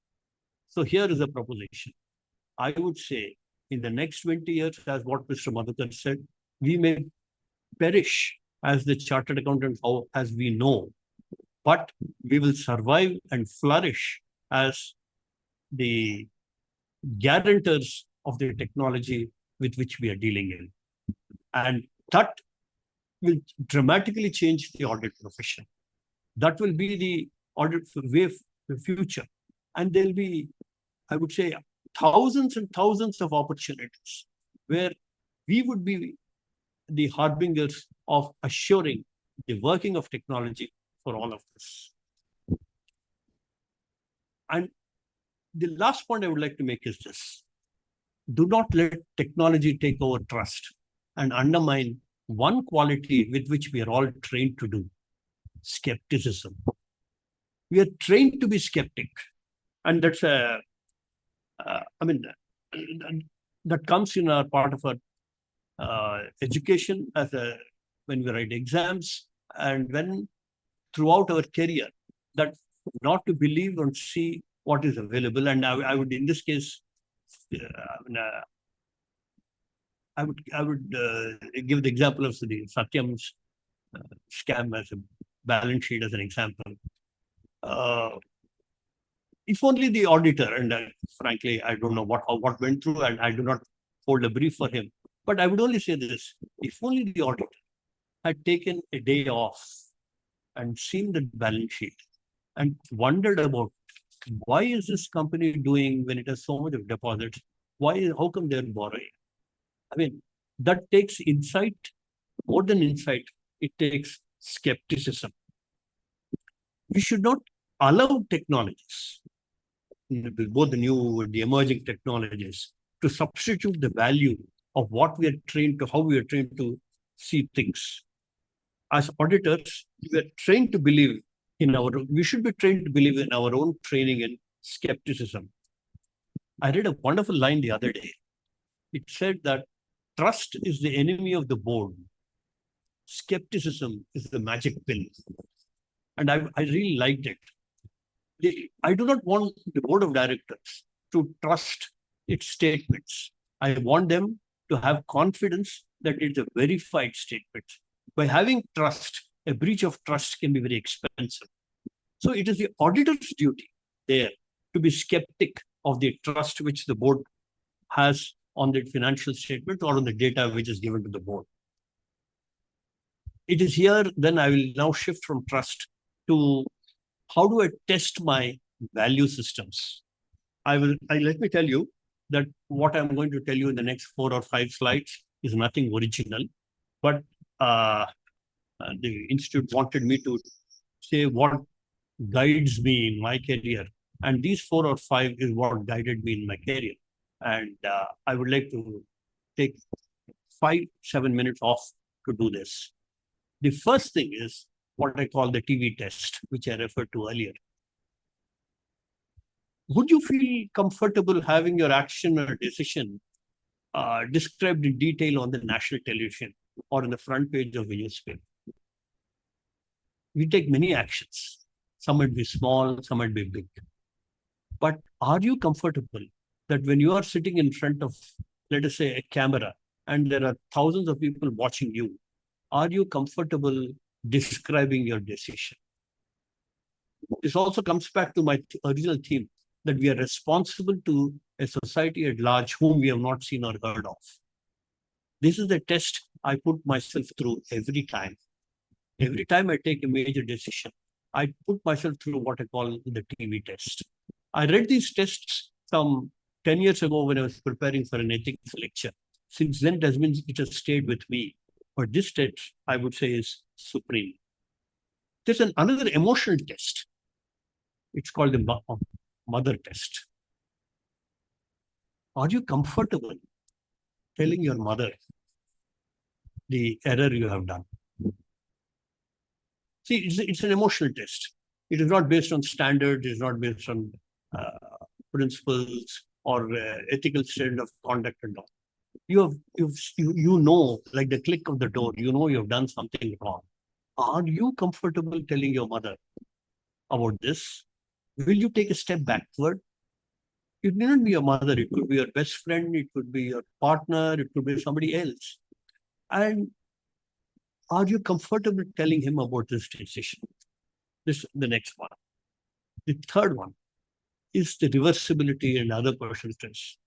So here is a proposition. I would say in the next 20 years, as what Mr. Madhukar said, we may perish as the chartered accountants as we know, but we will survive and flourish as the guarantors of the technology with which we are dealing in. And that will dramatically change the audit profession. That will be the audit way of the future. And there'll be, I would say, thousands and thousands of opportunities where we would be the harbingers of assuring the working of technology for all of us. And the last point I would like to make is this. Do not let technology take over trust and undermine one quality with which we are all trained to do: skepticism. We are trained to be skeptic. And that's that comes in our part of our education when we write exams, and when throughout our career, that not to believe and see what is available. And I would, in this case, I would give the example of the Satyam's scam as a balance sheet as an example. If only the auditor, and frankly, I don't know what went through, and I do not hold a brief for him, but I would only say this: if only the auditor had taken a day off and seen the balance sheet and wondered about why is this company doing when it has so much of deposits? How come they're borrowing? I mean, that takes insight. More than insight, it takes skepticism. We should not allow technologies, both the new and the emerging technologies, to substitute the value of what we are trained to, how we are trained to see things. As auditors, we are trained to believe we should be trained to believe in our own training in skepticism. I read a wonderful line the other day. It said that trust is the enemy of the board. Skepticism is the magic pill. And I really liked it. I do not want the board of directors to trust its statements. I want them to have confidence that it's a verified statement. By having trust, a breach of trust can be very expensive. So it is the auditor's duty there to be skeptic of the trust which the board has on the financial statement or on the data which is given to the board. It is here, then I will now shift from trust to how do I test my value systems. Let me tell you that what I'm going to tell you in the next 4 or 5 slides is nothing original, but the institute wanted me to say what guides me in my career, and these 4 or 5 is what guided me in my career. And I would like to take 5-7 minutes off to do this. The first thing is what I call the TV test, which I referred to earlier. Would you feel comfortable having your action or decision described in detail on the national television or on the front page of a newspaper? We take many actions. Some might be small, some might be big. But are you comfortable that when you are sitting in front of, let us say, a camera, and there are thousands of people watching you, are you comfortable describing your decision? This also comes back to my original theme. that we are responsible to a society at large whom we have not seen or heard of. This is the test I put myself through every time. Every time I take a major decision, I put myself through what I call the TV test. I read these tests some 10 years ago when I was preparing for an ethics lecture. Since then, it has stayed with me. But this test, I would say, is supreme. There's another emotional test. It's called the mother test. Are you comfortable telling your mother the error you have done? See, it's an emotional test. It is not based on standards. It is not based on principles or ethical standard of conduct and all. You know, like the click of the door, you know you have done something wrong. Are you comfortable telling your mother about this? Will you take a step backward? It may not be your mother. It could be your best friend. It could be your partner. It could be somebody else. And are you comfortable telling him about this decision? This is the next one. The third one is the reversibility and other personal test.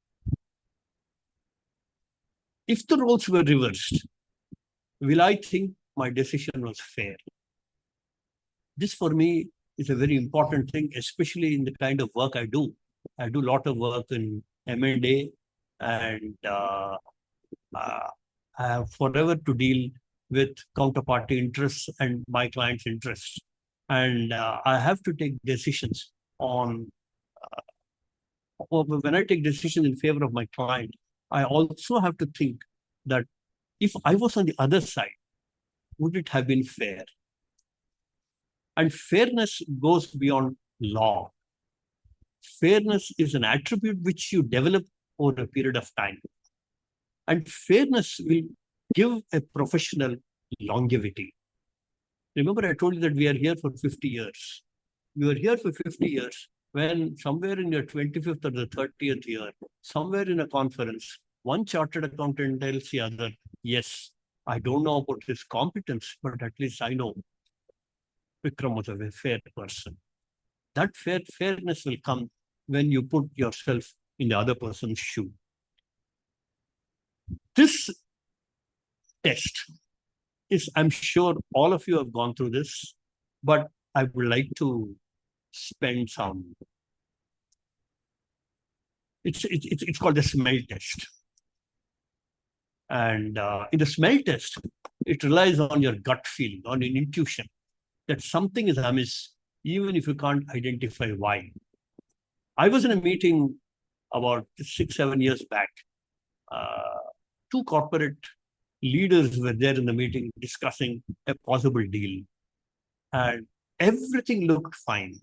If the roles were reversed, will I think my decision was fair? This for me is a very important thing, especially in the kind of work I do. I do a lot of work in M&A, and I have forever to deal with counterparty interests and my client's interests. And I have to take decisions on, when I take decisions in favor of my client, I also have to think that if I was on the other side, would it have been fair? And fairness goes beyond law. Fairness is an attribute which you develop over a period of time. And fairness will give a professional longevity. Remember, I told you that we are here for 50 years. You are here for 50 years when somewhere in your 25th or the 30th year, somewhere in a conference, one chartered accountant tells the other, yes, I don't know about his competence, but at least I know Vikram was a fair person. That fairness will come when you put yourself in the other person's shoe. This test is, I'm sure all of you have gone through this, but I would like to spend some. It's called the smell test. And in the smell test, it relies on your gut feeling, on your intuition, that something is amiss, even if you can't identify why. I was in a meeting about 6-7 years back. Two corporate leaders were there in the meeting discussing a possible deal. And everything looked fine.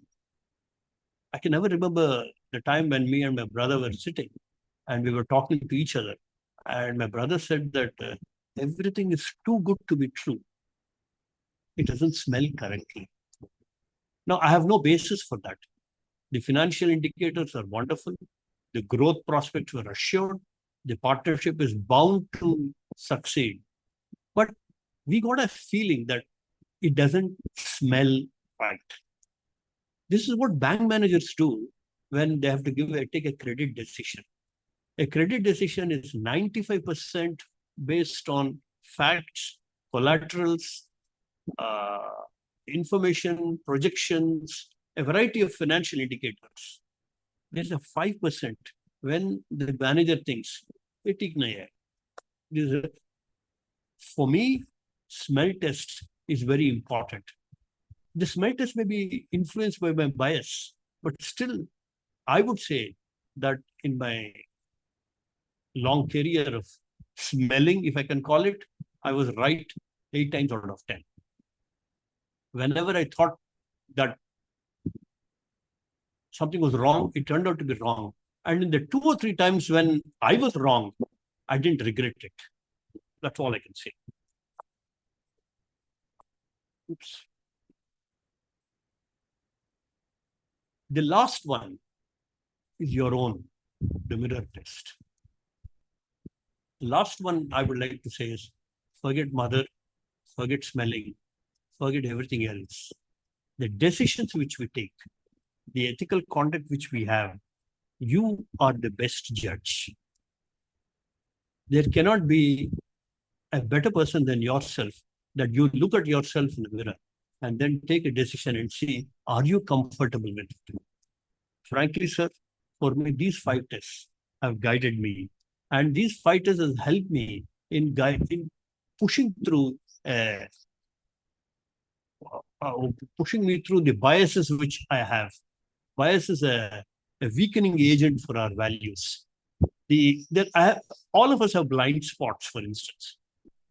I can never remember the time when me and my brother were sitting and we were talking to each other. And my brother said that everything is too good to be true. It doesn't smell correctly. Now, I have no basis for that. The financial indicators are wonderful. The growth prospects were assured. The partnership is bound to succeed. But we got a feeling that it doesn't smell right. This is what bank managers do when they have to take a credit decision. A credit decision is 95% based on facts, collaterals, information, projections, a variety of financial indicators. There's a 5% when the manager thinks, for me, smell test is very important. The smell test may be influenced by my bias, but still, I would say that in my long career of smelling, if I can call it, I was right 8 times out of 10. Whenever I thought that something was wrong, it turned out to be wrong. And in the 2 or 3 times when I was wrong, I didn't regret it. That's all I can say. Oops. The last one is your own, the mirror test. The last one I would like to say is forget mother, forget smelling, forget everything else. The decisions which we take, the ethical conduct which we have, you are the best judge. There cannot be a better person than yourself, that you look at yourself in the mirror and then take a decision and see, are you comfortable with it? Frankly, sir, for me, these 5 tests have guided me. And these 5 tests have helped me in pushing through pushing me through the biases which I have. Bias is a weakening agent for our values. All of us have blind spots, for instance.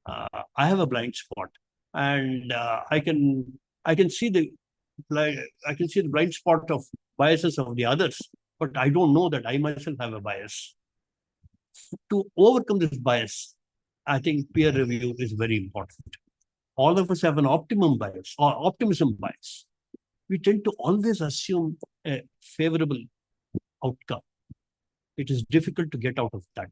I have a blind spot, and I can see the blind spot of biases of the others, but I don't know that I myself have a bias. To overcome this bias, I think peer review is very important. All of us have an optimum bias or optimism bias. We tend to always assume a favorable outcome. It is difficult to get out of that.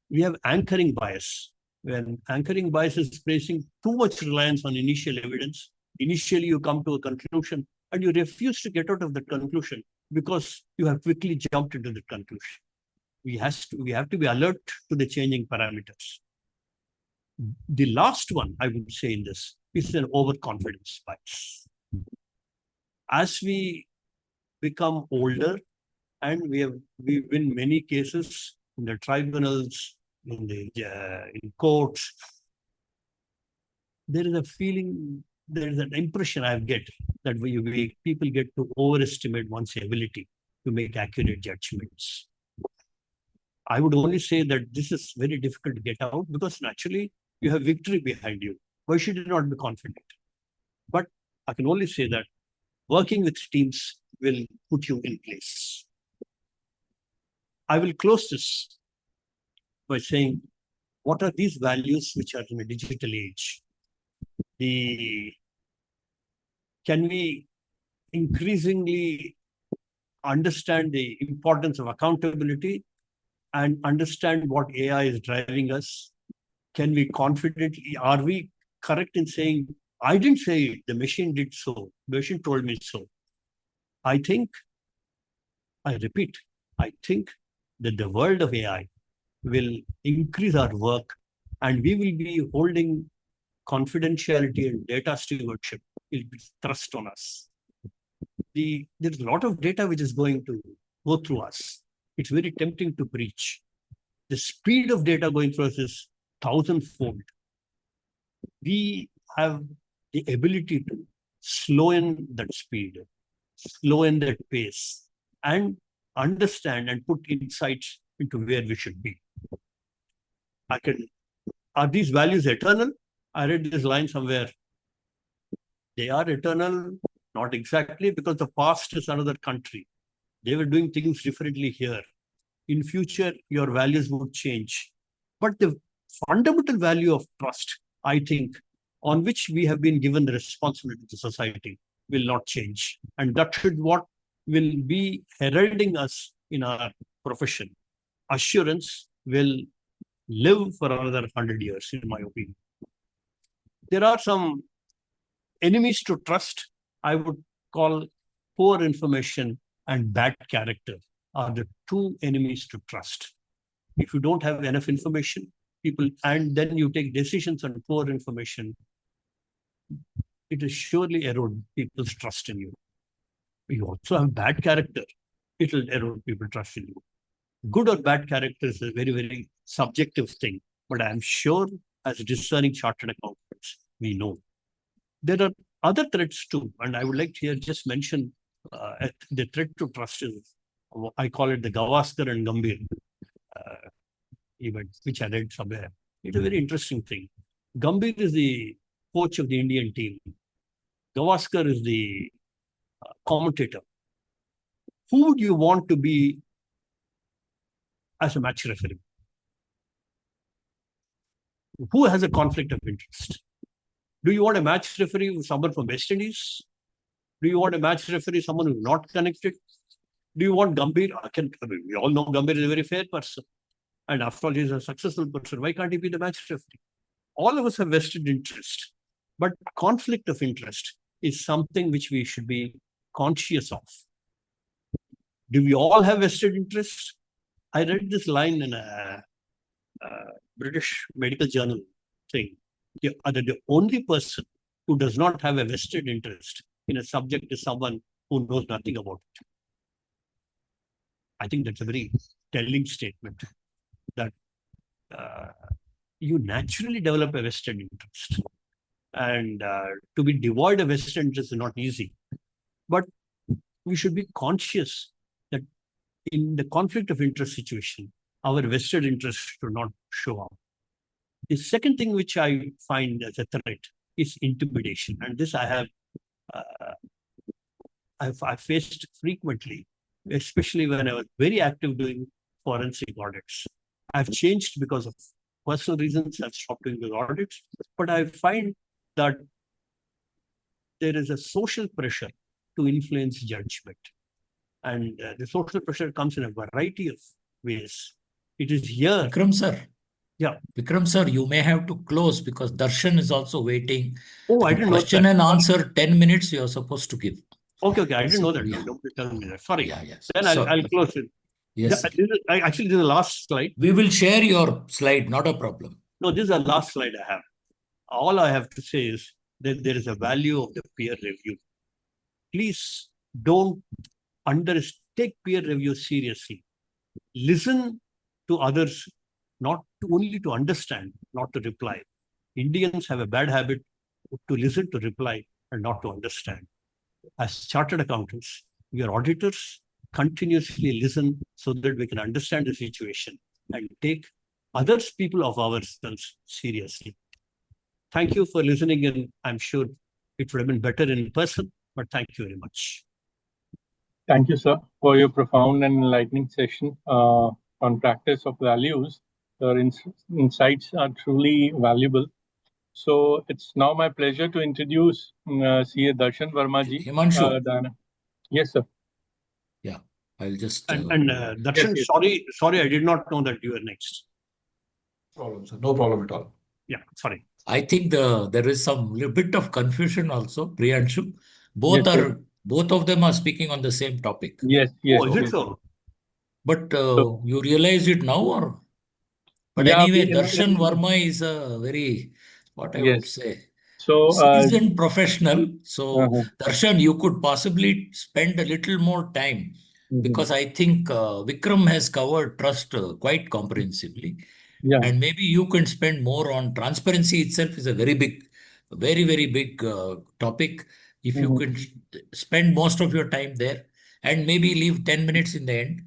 We have anchoring bias. When anchoring bias is placing too much reliance on initial evidence, initially you come to a conclusion and you refuse to get out of that conclusion because you have quickly jumped into the conclusion. We have to be alert to the changing parameters. The last one, I would say in this, is an overconfidence bias. As we become older, and we win many cases in the tribunals, in courts, there is a feeling, there is an impression I get that people get to overestimate one's ability to make accurate judgments. I would only say that this is very difficult to get out because naturally you have victory behind you. Why should you not be confident? But I can only say that working with teams will put you in place. I will close this by saying, what are these values which are in a digital age? Can we increasingly understand the importance of accountability and understand what AI is driving us? Can we confidently, are we correct in saying, I didn't say it, the machine did so, the machine told me so? I repeat, I think that the world of AI will increase our work and we will be holding confidentiality and data stewardship will be thrust on us. There's a lot of data which is going to go through us. It's very tempting to breach. The speed of data going through us is 1,000-fold. We have the ability to slow in that speed, slow in that pace, and understand and put insights into where we should be. Are these values eternal? I read this line somewhere. They are eternal, not exactly, because the past is another country. They were doing things differently here. In future, your values would change. But the fundamental value of trust, I think, on which we have been given the responsibility to society, will not change. And that should what will be heralding us in our profession. Assurance will live for another 100 years, in my opinion. There are some enemies to trust. I would call poor information and bad character are the 2 enemies to trust. If you don't have enough information, and then you take decisions on poor information, it will surely erode people's trust in you. You also have bad character. It will erode people's trust in you. Good or bad character is a very, very subjective thing. But I'm sure as discerning chartered accountants, we know. There are other threats too. And I would like to here just mention the threat to trust is, I call it the Gavaskar and Gambhir event, which I read somewhere. It's a very interesting thing. Gambhir is the coach of the Indian team. Gavaskar is the commentator. Who would you want to be as a match referee? Who has a conflict of interest? Do you want a match referee with someone from West Indies? Do you want a match referee someone who's not connected? Do you want Gambhir? We all know Gambhir is a very fair person. And after all, he's a successful person. Why can't he be the match referee? All of us have vested interest. But conflict of interest is something which we should be conscious of. do we all have vested interests? I read this line in a British medical journal saying that the only person who does not have a vested interest in a subject is someone who knows nothing about it. I think that's a very telling statement that you naturally develop a vested interest. And to be devoid of vested interest is not easy. But we should be conscious that in the conflict of interest situation, our vested interest should not show up. The second thing which I find as a threat is intimidation. And this I've faced frequently, especially when I was very active doing forensic audits. I've changed because of personal reasons. I've stopped doing the audits, but I find that there is a social pressure to influence judgment. And the social pressure comes in a variety of ways. It is here. Vikram sir. Yeah. Vikram sir, you may have to close because Darshan is also waiting. Oh, I didn't know Question that. and answer, 10 minutes you are supposed to give. Okay, I didn't know that. Yeah. Don't be telling me that. Sorry. Yeah, yes. Then So, I'll close it. yes. Actually, this is the last slide. We will share your slide, not a problem. No, this is the last slide I have. All I have to say is that there is a value of the peer review. Please don't take peer review seriously. Listen to others, not only to understand, not to reply. Indians have a bad habit to listen, to reply, and not to understand. As chartered accountants, we are auditors, continuously listen so that we can understand the situation and take others, people of ourselves, seriously. Thank you for listening, and I'm sure it would have been better in person, but thank you very much. Thank you, sir, for your profound and enlightening session on practice of values. Your insights are truly valuable. So it's now my pleasure to introduce CA Darshan Verma ji. Himanshu. Yes, sir. Yeah, I'll just. Darshan, yes. sorry, I did not know that you were next. Problem, sir. No problem at all. Yeah, sorry. I think there is some little bit of confusion also, Priyanshu. Both of them are speaking on the same topic. Yes. Oh, is it so? But you realize it now, or? But Yeah, anyway, Darshan Verma is a very, what I would say, seasoned professional. So Darshan, you could possibly spend a little more time because I think Vikram has covered trust quite comprehensively. Yeah. And maybe you can spend more on transparency itself is a very big, very, very big topic. If you can spend most of your time there and maybe leave 10 minutes in the end,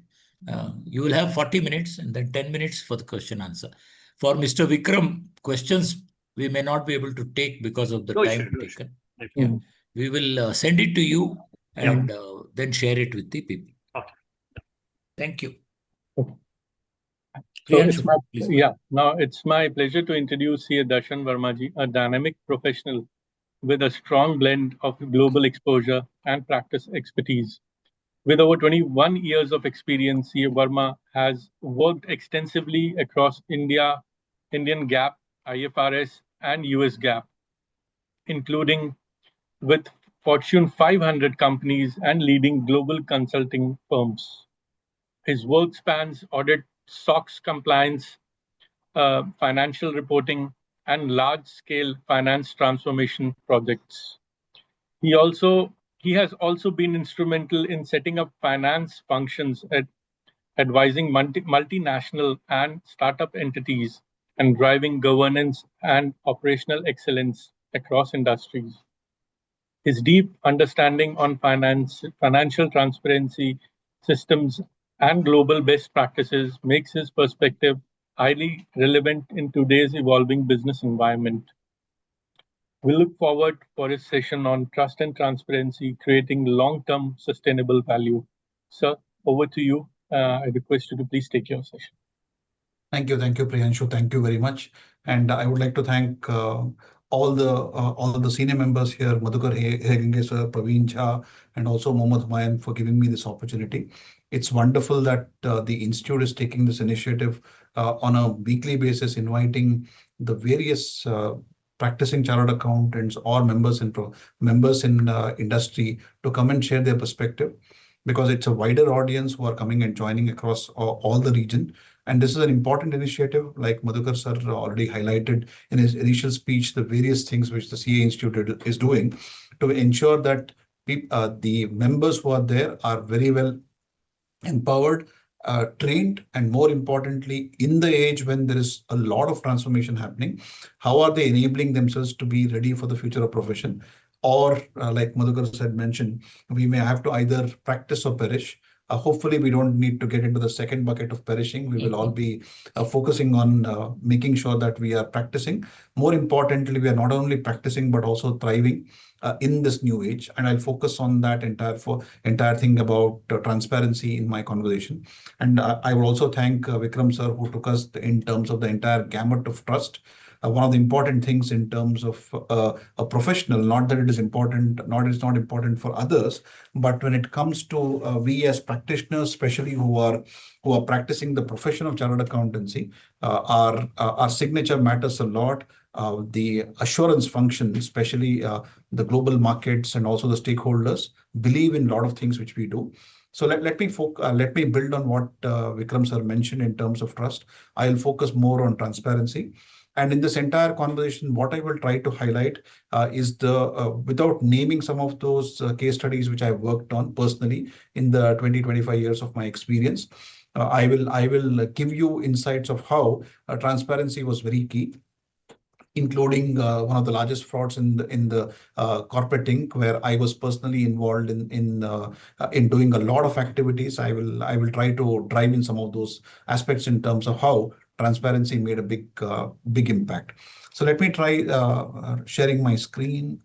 you will have 40 minutes and then 10 minutes for the question answer. For Mr. Vikram, questions we may not be able to take because of the time taken. Yeah. We will send it to you and then share it with the people. Okay. Thank you. Okay. So now it's my pleasure to introduce CA Darshan Verma ji, a dynamic professional with a strong blend of global exposure and practice expertise. With over 21 years of experience, CA Verma has worked extensively across India, Indian GAAP, IFRS, and US GAAP, including with Fortune 500 companies and leading global consulting firms. His work spans audit, SOX compliance, financial reporting, and large-scale finance transformation projects. He has also been instrumental in setting up finance functions at advising multinational and startup entities and driving governance and operational excellence across industries. His deep understanding on financial transparency systems and global best practices makes his perspective highly relevant in today's evolving business environment. We look forward for his session on trust and transparency, creating long-term sustainable value. Sir, over to you. I request you to please take your session. Thank you, Priyanshu. Thank you very much. And I would like to thank all the senior members here, Madhukar Hegenge sir, Praveen Jha, and also Mohammad Humayun for giving me this opportunity. It's wonderful that the Institute is taking this initiative on a weekly basis, inviting the various practicing chartered accountants or members in industry to come and share their perspective. because it's a wider audience who are coming and joining across all the region. And this is an important initiative, like Madhukar sir already highlighted in his initial speech, the various things which the CA Institute is doing to ensure that the members who are there are very well empowered, trained, and more importantly, in the age when there is a lot of transformation happening, how are they enabling themselves to be ready for the future of profession? Or like Madhukar said, mentioned, we may have to either practice or perish. Hopefully, we don't need to get into the second bucket of perishing. We will all be focusing on making sure that we are practicing. More importantly, we are not only practicing, but also thriving in this new age. And I'll focus on that entire thing about transparency in my conversation. And I will also thank Vikram sir, who took us in terms of the entire gamut of trust. One of the important things in terms of a professional, not that it is important, not it's not important for others, but when it comes to we as practitioners, especially who are practicing the profession of chartered accountancy, our signature matters a lot. The assurance function, especially the global markets and also the stakeholders, believe in a lot of things which we do. So let me build on what Vikram sir mentioned in terms of trust. I'll focus more on transparency. And in this entire conversation, what I will try to highlight is without naming some of those case studies which I've worked on personally in the 25 years of my experience. I will give you insights of how transparency was very key, including one of the largest frauds in the corporate Inc., where I was personally involved in doing a lot of activities. I will try to drive in some of those aspects in terms of how transparency made a big impact. So let me try sharing my screen.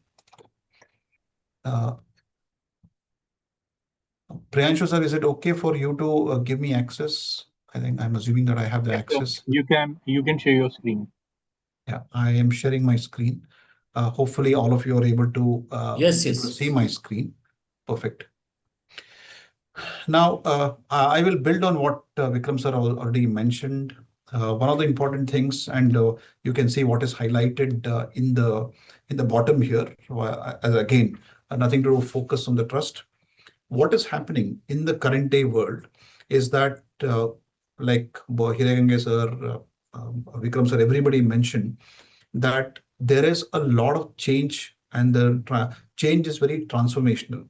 Priyanshu sir, is it okay for you to give me access? I'm assuming that I have the access. You can share your screen. Yeah, I am sharing my screen. Hopefully all of you are able to Yes. see my screen. Perfect. Now, I will build on what Vikram sir already mentioned. One of the important things, and you can see what is highlighted in the bottom here. Again, nothing to focus on the trust. What is happening in the current day world is that, like Hiragange sir, Vikram sir, everybody mentioned that there is a lot of change, and the change is very transformational.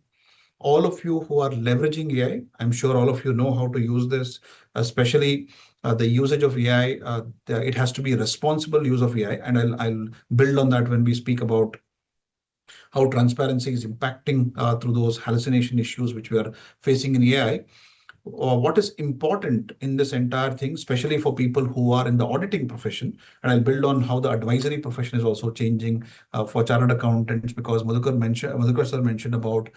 All of you who are leveraging AI, I'm sure all of you know how to use this, especially the usage of AI. It has to be a responsible use of AI, and I'll build on that when we speak about how transparency is impacting through those hallucination issues which we are facing in AI. What is important in this entire thing, especially for people who are in the auditing profession, and I'll build on how the advisory profession is also changing for chartered accountants, because Madhukar sir mentioned about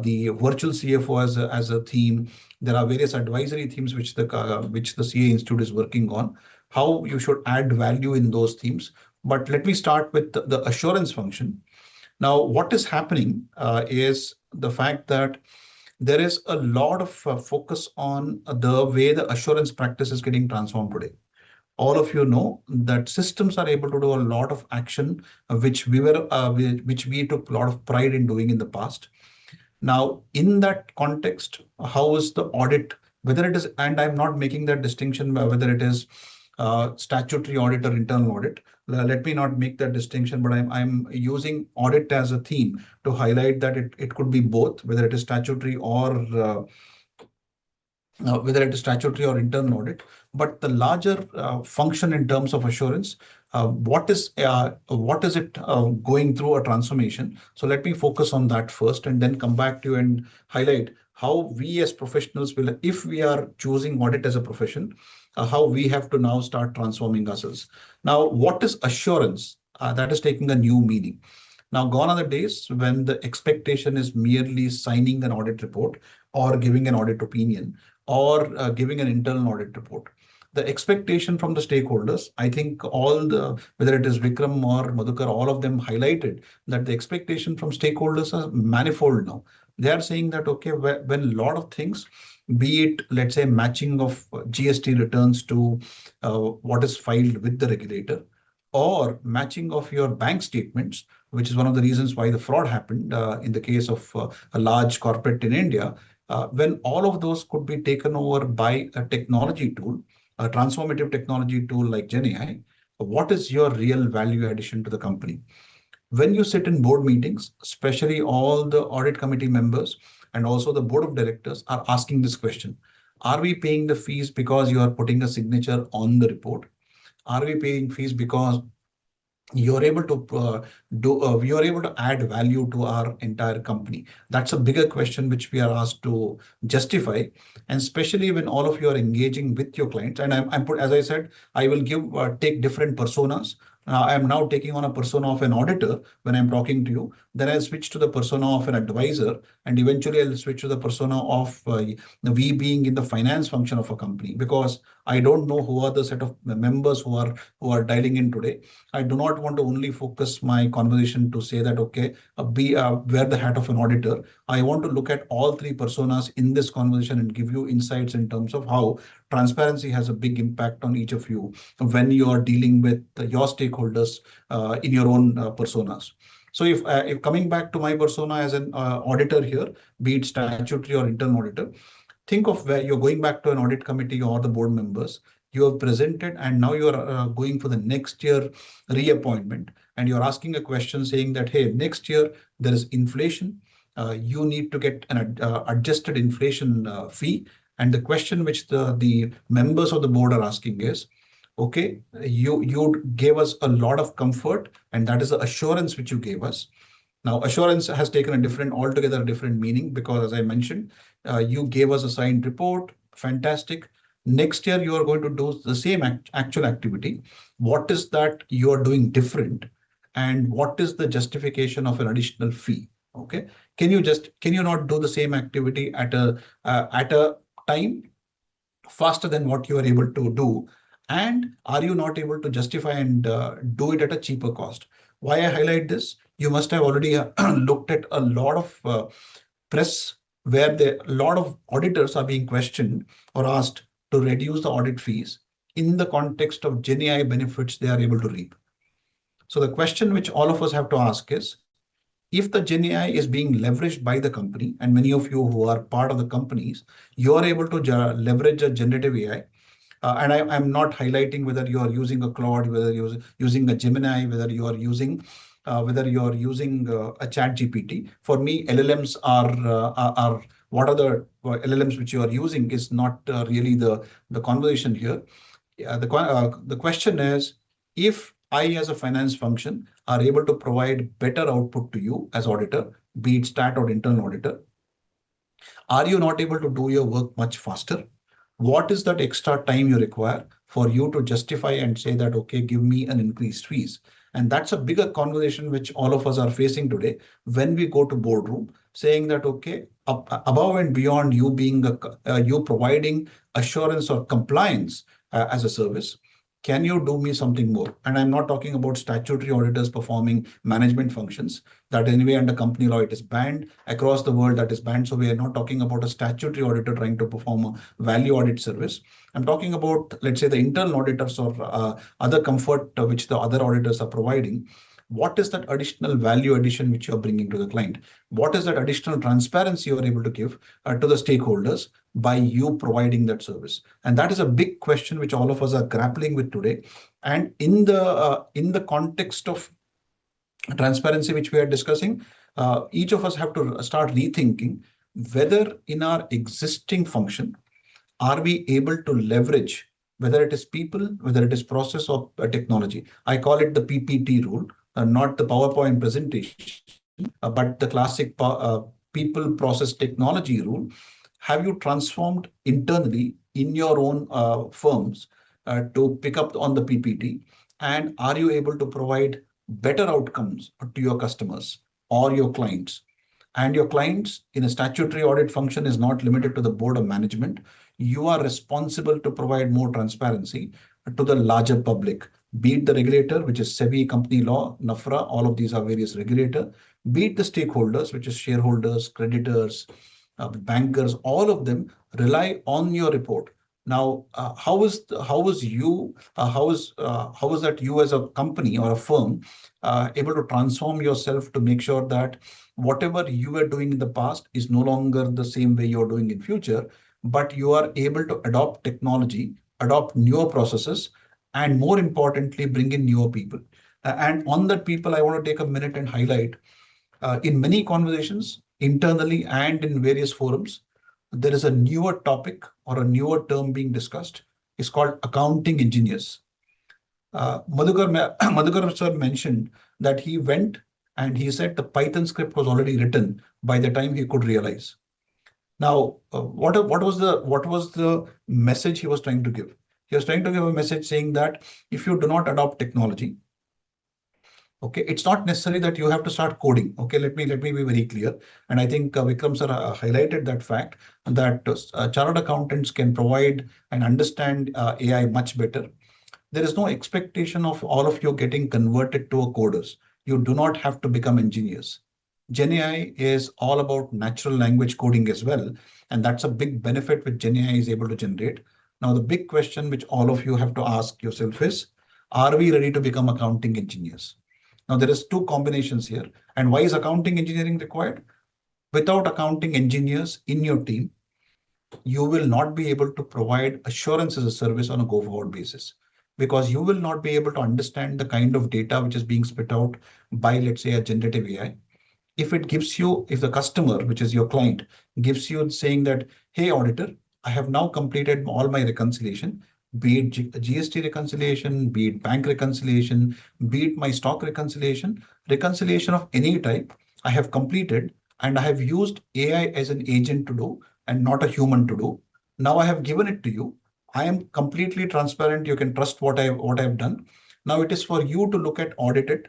the virtual CFO as a theme. There are various advisory themes which the CA Institute is working on, how you should add value in those themes. But let me start with the assurance function. Now, what is happening is the fact that there is a lot of focus on the way the assurance practice is getting transformed today. All of you know that systems are able to do a lot of action, which we took a lot of pride in doing in the past. Now, in that context, how is the audit, whether it is, and I'm not making that distinction whether it is statutory audit or internal audit. Let me not make that distinction, but I'm using audit as a theme to highlight that it could be both, whether it is statutory or internal audit. But the larger function in terms of assurance, what is it going through a transformation? So let me focus on that first, and then come back to you and highlight how we as professionals will, if we are choosing audit as a profession, how we have to now start transforming ourselves. Now, what is assurance? That is taking a new meaning. Now, gone are the days when the expectation is merely signing an audit report or giving an audit opinion or giving an internal audit report. The expectation from the stakeholders, I think whether it is Vikram or Madhukar, all of them highlighted that the expectation from stakeholders are manifold now. They are saying that, okay, when a lot of things, be it, let's say, matching of GST returns to what is filed with the regulator, or matching of your bank statements, which is one of the reasons why the fraud happened in the case of a large corporate in India. when all of those could be taken over by a technology tool, a transformative technology tool like GenAI, what is your real value addition to the company? When you sit in board meetings, especially all the audit committee members and also the board of directors are asking this question. Are we paying the fees because you are putting a signature on the report? Are we paying fees because you're able to you're able to add value to our entire company? That's a bigger question which we are asked to justify, and especially when all of you are engaging with your clients. And as I said, I will take different personas. I am now taking on a persona of an auditor when I'm talking to you. Then I'll switch to the persona of an advisor, and eventually I'll switch to the persona of we being in the finance function of a company, because I don't know who are the set of members who are dialing in today. I do not want to only focus my conversation to say that, okay, wear the hat of an auditor. I want to look at all three personas in this conversation and give you insights in terms of how transparency has a big impact on each of you when you are dealing with your stakeholders in your own personas. So if coming back to my persona as an auditor here, be it statutory or internal auditor, think of where you're going back to an audit committee or the board members. You have presented and now you're going for the next year reappointment, and you're asking a question saying that, hey, next year there is inflation. You need to get an adjusted inflation fee. And the question which the members of the board are asking is, okay, you gave us a lot of comfort, and that is the assurance which you gave us. Now, assurance has taken a altogether different meaning, because as I mentioned, you gave us a signed report. Fantastic. Next year, you are going to do the same actual activity. What is that you are doing different? And what is the justification of an additional fee? Okay. Can you not do the same activity at a time faster than what you are able to do? And are you not able to justify and do it at a cheaper cost? Why I highlight this? You must have already looked at a lot of press where a lot of auditors are being questioned or asked to reduce the audit fees in the context of GenAI benefits they are able to reap. So the question which all of us have to ask is, if the GenAI is being leveraged by the company, and many of you who are part of the companies, you are able to leverage a generative AI. And I'm not highlighting whether you are using a Claude, whether you're using a Gemini, whether you are using a Chat GPT. For me, LLMs are what are the LLMs which you are using is not really the conversation here. The question is, if I as a finance function are able to provide better output to you as auditor, be it stat or internal auditor, are you not able to do your work much faster? What is that extra time you require for you to justify and say that, okay, give me an increased fees? And that's a bigger conversation which all of us are facing today when we go to boardroom, saying that, okay, above and beyond you being you providing assurance or compliance as a service, can you do me something more? And I'm not talking about statutory auditors performing management functions. That anyway under company law it is banned across the world. That is banned. So we are not talking about a statutory auditor trying to perform a value audit service. I'm talking about, let's say, the internal auditors or other comfort which the other auditors are providing. What is that additional value addition which you are bringing to the client? What is that additional transparency you are able to give to the stakeholders by you providing that service? And that is a big question which all of us are grappling with today. And in the context of transparency which we are discussing, each of us have to start rethinking whether in our existing function are we able to leverage, whether it is people, whether it is process or technology. I call it the PPT rule, not the PowerPoint presentation, but the classic people, process, technology rule. Have you transformed internally in your own firms to pick up on the PPT? And are you able to provide better outcomes to your customers or your clients? And your clients in a statutory audit function is not limited to the board of management. You are responsible to provide more transparency to the larger public, be it the regulator, which is SEBI, company law, NAFRA, all of these are various regulator, be it the stakeholders, which is shareholders, creditors, bankers, all of them rely on your report. Now, how is that you as a company or a firm able to transform yourself to make sure that whatever you were doing in the past is no longer the same way you're doing in future, but you are able to adopt technology, adopt newer processes, and more importantly, bring in newer people. And on that people, I want to take a minute and highlight in many conversations internally and in various forums, there is a newer topic or a newer term being discussed. It's called accounting engineers. Madhukar sir mentioned that he went and he said the Python script was already written by the time he could realize. Now, what was the message he was trying to give? He was trying to give a message saying that if you do not adopt technology, okay, it's not necessary that you have to start coding. Okay, let me be very clear. And I think Vikram sir highlighted that fact that chartered accountants can provide and understand AI much better. There is no expectation of all of you getting converted to a coders. You do not have to become engineers. GenAI is all about natural language coding as well. And that's a big benefit which GenAI is able to generate. Now, the big question which all of you have to ask yourself is, are we ready to become accounting engineers? Now, there is two combinations here. And why is accounting engineering required? Without accounting engineers in your team, you will not be able to provide assurance as a service on a go-forward basis, because you will not be able to understand the kind of data which is being spit out by, let's say, a generative AI. If the customer, which is your client, gives you saying that, hey, auditor, I have now completed all my reconciliation, be it GST reconciliation, be it bank reconciliation, be it my stock reconciliation of any type, I have completed and I have used AI as an agent to do and not a human to do. Now I have given it to you. I am completely transparent. You can trust what I've done. Now it is for you to look at, audit it.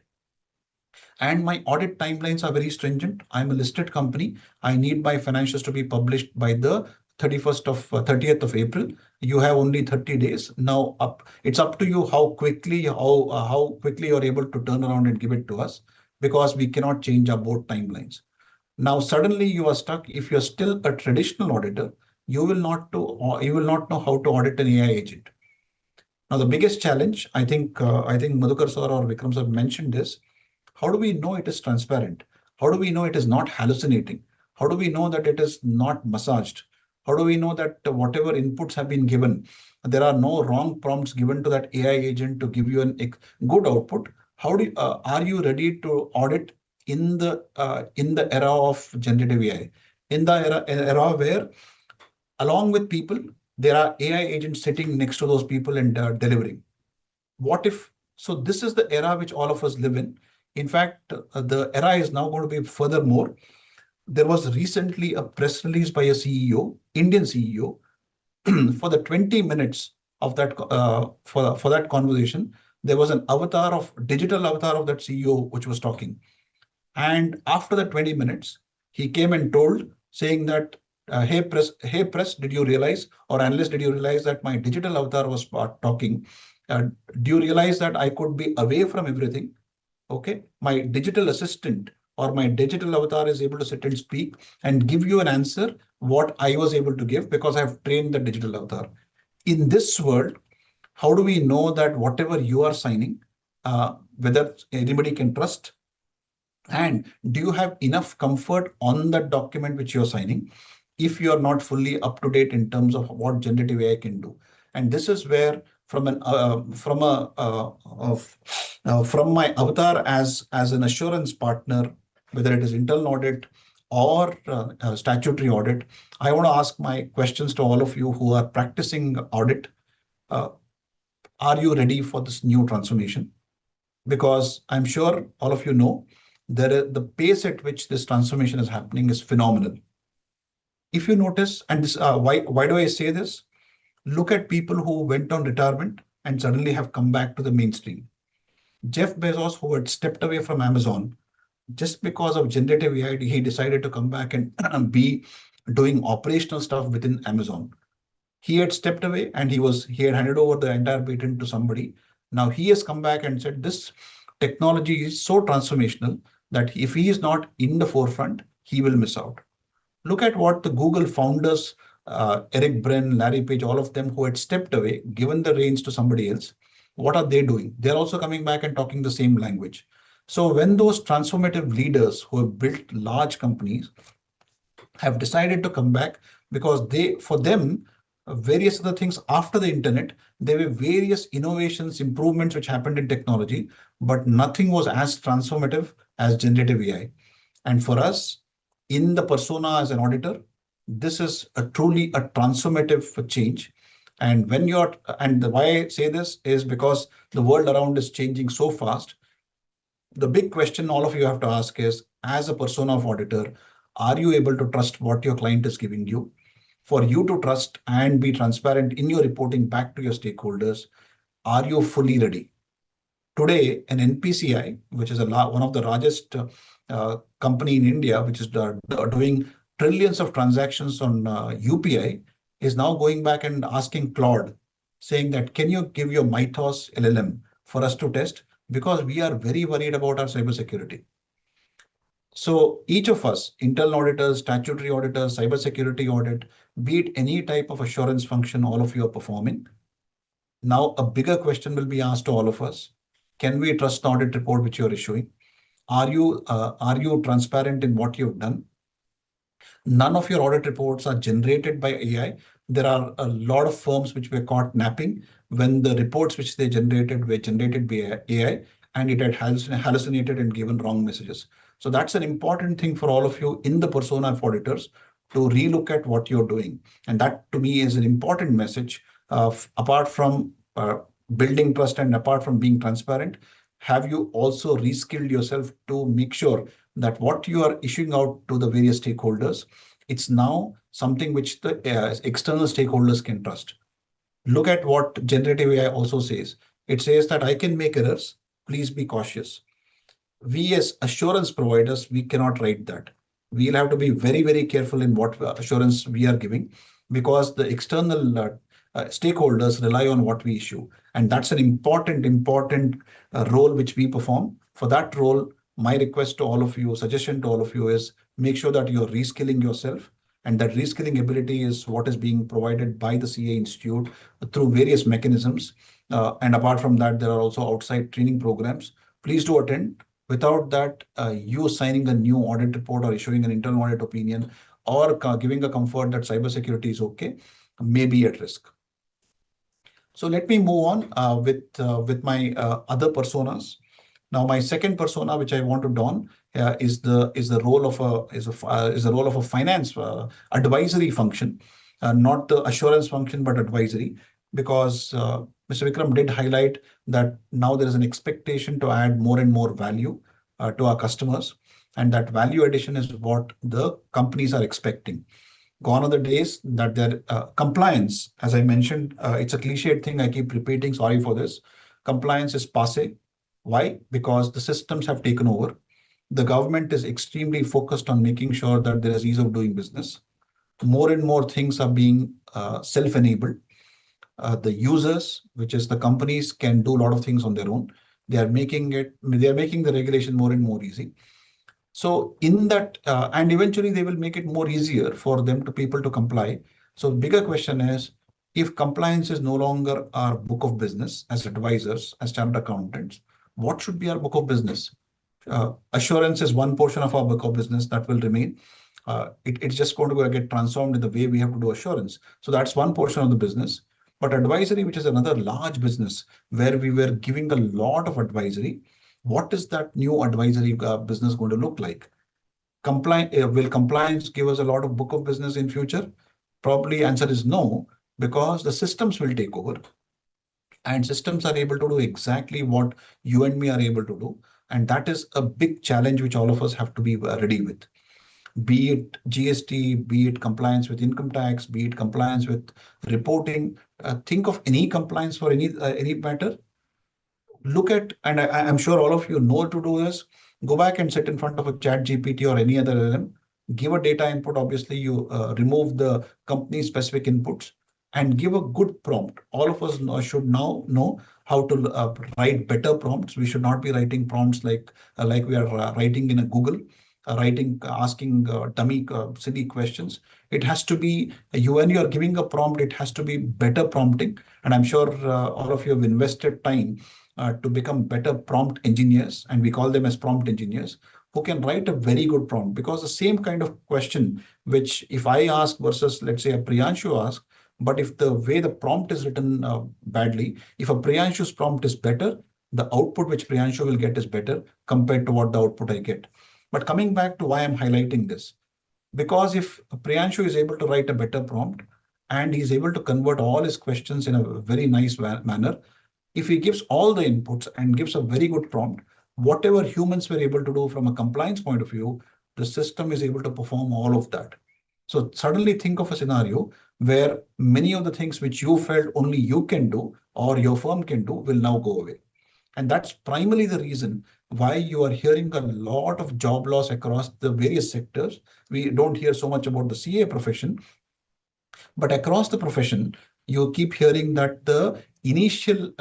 And my audit timelines are very stringent. I'm a listed company. I need my financials to be published by the 30th of April. You have only 30 days. Now it's up to you how quickly you're able to turn around and give it to us, because we cannot change our board timelines. Now suddenly you are stuck. If you're still a traditional auditor, you will not know how to audit an AI agent. Now the biggest challenge, I think Madhukar sir or Vikram sir mentioned this. How do we know it is transparent? How do we know it is not hallucinating? How do we know that it is not massaged? How do we know that whatever inputs have been given, there are no wrong prompts given to that AI agent to give you a good output? Are you ready to audit in the era of generative AI, in the era where along with people there are AI agents sitting next to those people and delivering? What if? So this is the era which all of us live in. In fact, the era is now going to be furthermore. There was recently a press release by a CEO, Indian CEO, for the 20 minutes of that for that conversation. There was an digital avatar of that CEO which was talking. And after the 20 minutes, he came and told, saying that, hey press, did you realize, or analyst, did you realize that my digital avatar was talking? Do you realize that I could be away from everything? Okay, my digital assistant or my digital avatar is able to sit and speak and give you an answer what I was able to give, because I have trained the digital avatar. In this world, how do we know that whatever you are signing, whether anybody can trust? And do you have enough comfort on that document which you're signing if you're not fully up to date in terms of what generative AI can do? And this is where from my avatar as an assurance partner, whether it is internal audit or statutory audit, I want to ask my questions to all of you who are practicing audit. Are you ready for this new transformation? Because I'm sure all of you know the pace at which this transformation is happening is phenomenal. If you notice, and this why do I say this? Look at people who went on retirement and suddenly have come back to the mainstream. Jeff Bezos, who had stepped away from Amazon, just because of generative AI, he decided to come back and be doing operational stuff within Amazon. He had stepped away and he had handed over the entire patent to somebody. Now he has come back and said this technology is so transformational that if he is not in the forefront, he will miss out. Look at what the Google founders Eric Brin, Larry Page, all of them who had stepped away, given the reins to somebody else. What are they doing? They're also coming back and talking the same language. So when those transformative leaders who have built large companies have decided to come back, because for them, various other things after the internet, there were various innovations, improvements which happened in technology, but nothing was as transformative as generative AI. And for us, in the persona as an auditor, this is truly a transformative change. And why I say this is because the world around is changing so fast. The big question all of you have to ask is, as a persona of auditor, are you able to trust what your client is giving you? For you to trust and be transparent in your reporting back to your stakeholders, are you fully ready? Today, an NPCI, which is one of the largest company in India, which is doing trillions of transactions on UPI, is now going back and asking Claude, saying that, can you give your Mythos LLM for us to test? Because we are very worried about our cybersecurity. So each of us, internal auditors, statutory auditors, cybersecurity audit, be it any type of assurance function, all of you are performing. Now, a bigger question will be asked to all of us. Can we trust the audit report which you're issuing? Are you transparent in what you've done? None of your audit reports are generated by AI. There are a lot of firms which were caught napping when the reports which they generated were generated by AI, and it had hallucinated and given wrong messages. So that's an important thing for all of you in the persona of auditors to relook at what you're doing. And that to me is an important message. Apart from building trust and apart from being transparent, have you also reskilled yourself to make sure that what you are issuing out to the various stakeholders, it's now something which the external stakeholders can trust. Look at what generative AI also says. It says that I can make errors. Please be cautious. We as assurance providers, we cannot write that. We'll have to be very, very careful in what assurance we are giving, because the external stakeholders rely on what we issue. And that's an important role which we perform. For that role, my request to all of you, suggestion to all of you is make sure that you're reskilling yourself. And that reskilling ability is what is being provided by the CA Institute through various mechanisms. And apart from that, there are also outside training programs. Please do attend. Without that, you signing a new audit report or issuing an internal audit opinion or giving a comfort that cybersecurity is okay may be at risk. So let me move on with my other personas. Now, my second persona, which I want to don, is the role of a finance advisory function, not the assurance function, but advisory, because Mr. Vikram did highlight that now there is an expectation to add more and more value to our customers, and that value addition is what the companies are expecting. Gone are the days that their compliance, as I mentioned, it's a cliched thing. I keep repeating, sorry for this. Compliance is passé. Why? Because the systems have taken over. The government is extremely focused on making sure that there is ease of doing business. More and more things are being self-enabled. The users, which is the companies, can do a lot of things on their own. They are making the regulation more and more easy. So in that, and eventually they will make it more easier for people to comply. So the bigger question is, if compliance is no longer our book of business as advisors, as chartered accountants, what should be our book of business? Assurance is one portion of our book of business that will remain. It's just going to get transformed in the way we have to do assurance. So that's one portion of the business. But advisory, which is another large business where we were giving a lot of advisory, what is that new advisory business going to look like? Will compliance give us a lot of book of business in future? Probably answer is no, because the systems will take over. And systems are able to do exactly what you and me are able to do. And that is a big challenge which all of us have to be ready with. Be it GST, be it compliance with income tax, be it compliance with reporting. Think of any compliance for any matter. Look at, and I'm sure all of you know to do this, go back and sit in front of a ChatGPT or any other LLM, give a data input. Obviously, you remove the company specific inputs and give a good prompt. All of us should now know how to write better prompts. We should not be writing prompts like we are writing in a Google. asking dummy silly questions. It has to be when you are giving a prompt, it has to be better prompting. And I'm sure all of you have invested time to become better prompt engineers, and we call them as prompt engineers, who can write a very good prompt. Because the same kind of question, which if I ask versus let's say a Priyanshu ask, but if the way the prompt is written badly, if a Priyanshu's prompt is better, the output which Priyanshu will get is better compared to what the output I get. But coming back to why I'm highlighting this, because if Priyanshu is able to write a better prompt and he's able to convert all his questions in a very nice manner, if he gives all the inputs and gives a very good prompt, whatever humans were able to do from a compliance point of view, the system is able to perform all of that. So suddenly think of a scenario where many of the things which you felt only you can do or your firm can do will now go away. And that's primarily the reason why you are hearing a lot of job loss across the various sectors. We don't hear so much about the CA profession, but across the profession, you keep hearing that the initial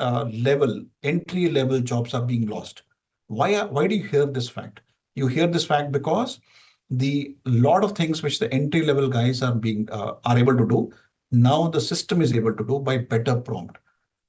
entry level jobs are being lost. Why do you hear this fact? You hear this fact because the lot of things which the entry level guys are able to do, now the system is able to do by better prompt.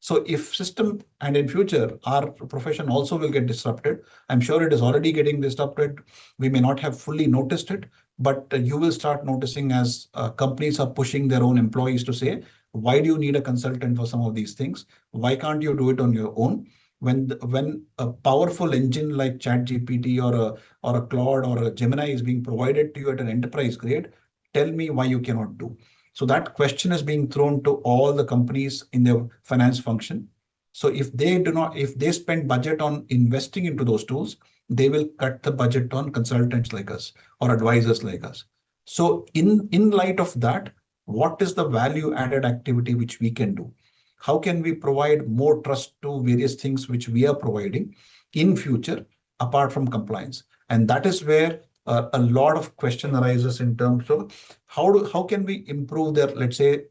So if system, and in future, our profession also will get disrupted. I'm sure it is already getting disrupted. We may not have fully noticed it, but you will start noticing as companies are pushing their own employees to say, why do you need a consultant for some of these things? Why can't you do it on your own? When a powerful engine like ChatGPT or a Claude or a Gemini is being provided to you at an enterprise grade, tell me why you cannot do. So that question is being thrown to all the companies in their finance function. So if they spend budget on investing into those tools, they will cut the budget on consultants like us or advisors like us. So in light of that, what is the value added activity which we can do? How can we provide more trust to various things which we are providing in future apart from compliance? And that is where a lot of question arises in terms of how can we improve their, let's say,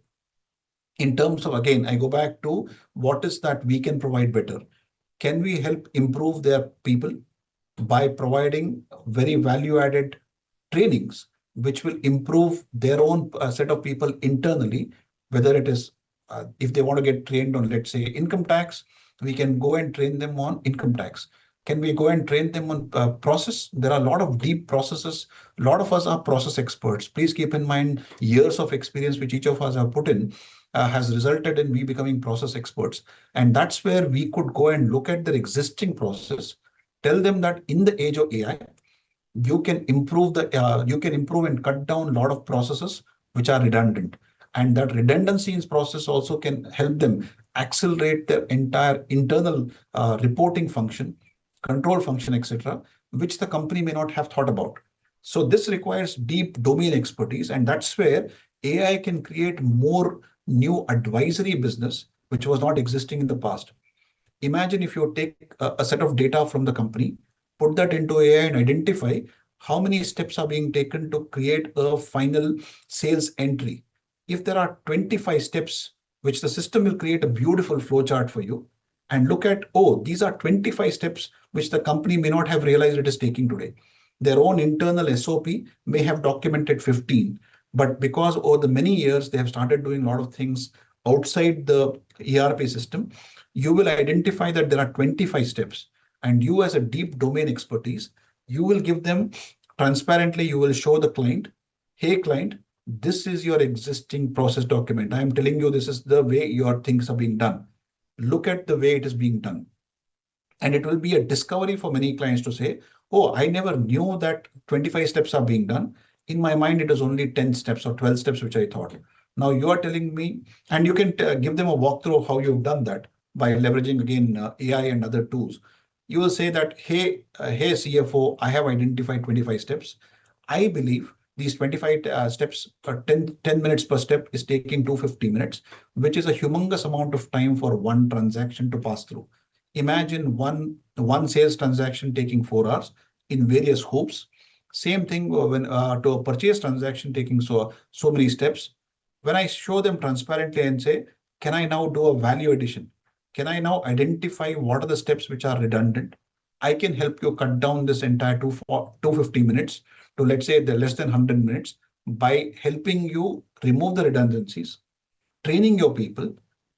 in terms of, again, I go back to what is that we can provide better. Can we help improve their people by providing very value added trainings, which will improve their own set of people internally, whether it is if they want to get trained on, let's say, income tax, we can go and train them on income tax. Can we go and train them on process? There are a lot of deep processes. A lot of us are process experts. Please keep in mind years of experience which each of us have put in has resulted in we becoming process experts. And that's where we could go and look at their existing process, tell them that in the age of AI, you can improve and cut down a lot of processes which are redundant. And that redundancy in process also can help them accelerate their entire internal reporting function, control function, etc., which the company may not have thought about. So this requires deep domain expertise, and that's where AI can create more new advisory business, which was not existing in the past. Imagine if you take a set of data from the company, put that into AI and identify how many steps are being taken to create a final sales entry. If there are 25 steps, which the system will create a beautiful flowchart for you, and look at, oh, these are 25 steps which the company may not have realized it is taking today. Their own internal SOP may have documented 15, but because over the many years, they have started doing a lot of things outside the ERP system, you will identify that there are 25 steps. And you as a deep domain expertise, you will give them transparently, you will show the client, hey client, this is your existing process document. I am telling you, this is the way your things are being done. Look at the way it is being done. And it will be a discovery for many clients to say, oh, I never knew that 25 steps are being done. In my mind, it is only 10 steps or 12 steps, which I thought. Now you are telling me, and you can give them a walkthrough of how you've done that by leveraging, again, AI and other tools. You will say that, hey, CFO, I have identified 25 steps. I believe these 25 steps, 10 minutes per step is taking 250 minutes, which is a humongous amount of time for one transaction to pass through. Imagine one sales transaction taking 4 hours in various hoops. Same thing when to a purchase transaction taking so many steps. When I show them transparently and say, can I now do a value addition? Can I now identify what are the steps which are redundant? I can help you cut down this entire 250 minutes to, let's say, the less than 100 minutes by helping you remove the redundancies, training your people,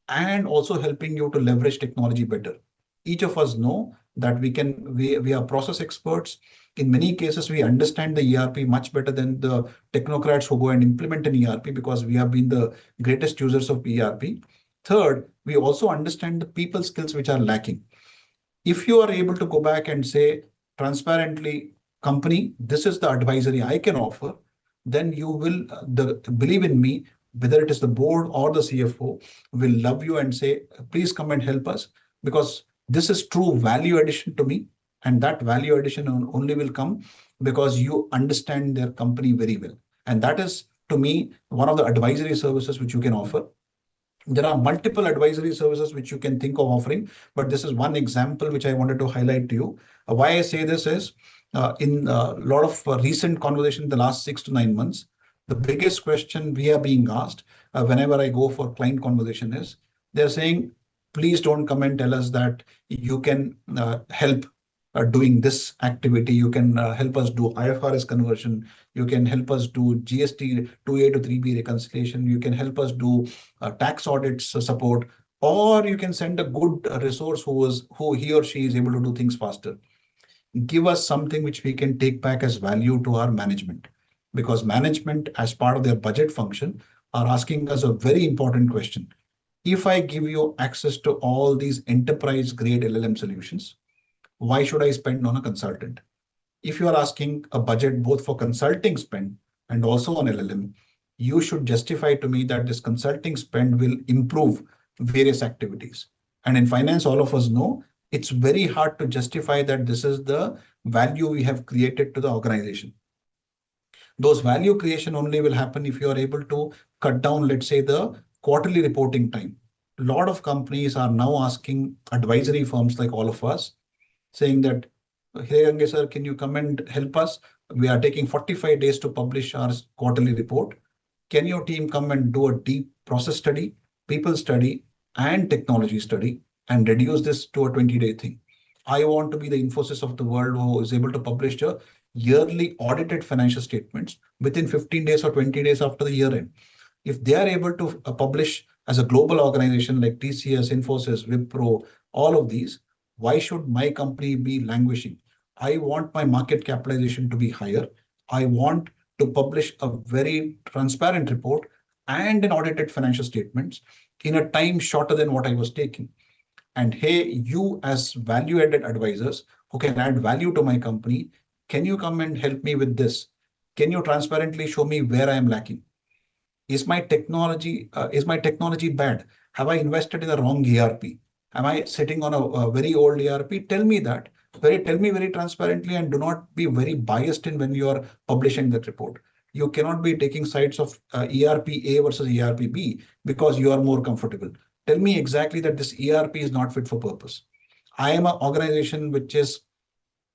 and also helping you to leverage technology better. Each of us know that we are process experts. In many cases, we understand the ERP much better than the technocrats who go and implement an ERP, because we have been the greatest users of ERP. Third, we also understand the people skills which are lacking. If you are able to go back and say transparently, company, this is the advisory I can offer, then you will believe in me, whether it is the board or the CFO will love you and say, please come and help us, because this is true value addition to me. And that value addition only will come because you understand their company very well. And that is, to me, one of the advisory services which you can offer. There are multiple advisory services which you can think of offering, but this is one example which I wanted to highlight to you. Why I say this is, in a lot of recent conversation in the last 6 to 9 months, the biggest question we are being asked whenever I go for client conversation is, they're saying, please don't come and tell us that you can help doing this activity. You can help us do IFRS conversion. You can help us do GST 2A to 3B reconciliation. You can help us do tax audits support, or you can send a good resource who he or she is able to do things faster. Give us something which we can take back as value to our management, because management, as part of their budget function, are asking us a very important question. If I give you access to all these enterprise grade LLM solutions, why should I spend on a consultant? If you are asking a budget both for consulting spend and also on LLM, you should justify to me that this consulting spend will improve various activities. And in finance, all of us know it's very hard to justify that this is the value we have created to the organization. Those value creation only will happen if you are able to cut down, let's say, the quarterly reporting time. A lot of companies are now asking advisory firms like all of us, saying that, hey, Gange sir, can you come and help us? We are taking 45 days to publish our quarterly report. Can your team come and do a deep process study, people study, and technology study, and reduce this to a 20-day thing? I want to be the Infosys of the world who is able to publish a yearly audited financial statements within 15 days or 20 days after the year end. If they are able to publish as a global organization like TCS, Infosys, Wipro, all of these, why should my company be languishing? I want my market capitalization to be higher. I want to publish a very transparent report and an audited financial statements in a time shorter than what I was taking. And hey, you as value-added advisors who can add value to my company, can you come and help me with this? Can you transparently show me where I am lacking? Is my technology bad? Have I invested in the wrong ERP? Am I sitting on a very old ERP? Tell me that. Tell me very transparently, and do not be very biased in when you are publishing that report. You cannot be taking sides of ERP A versus ERP B because you are more comfortable. Tell me exactly that this ERP is not fit for purpose. I am an organization which is,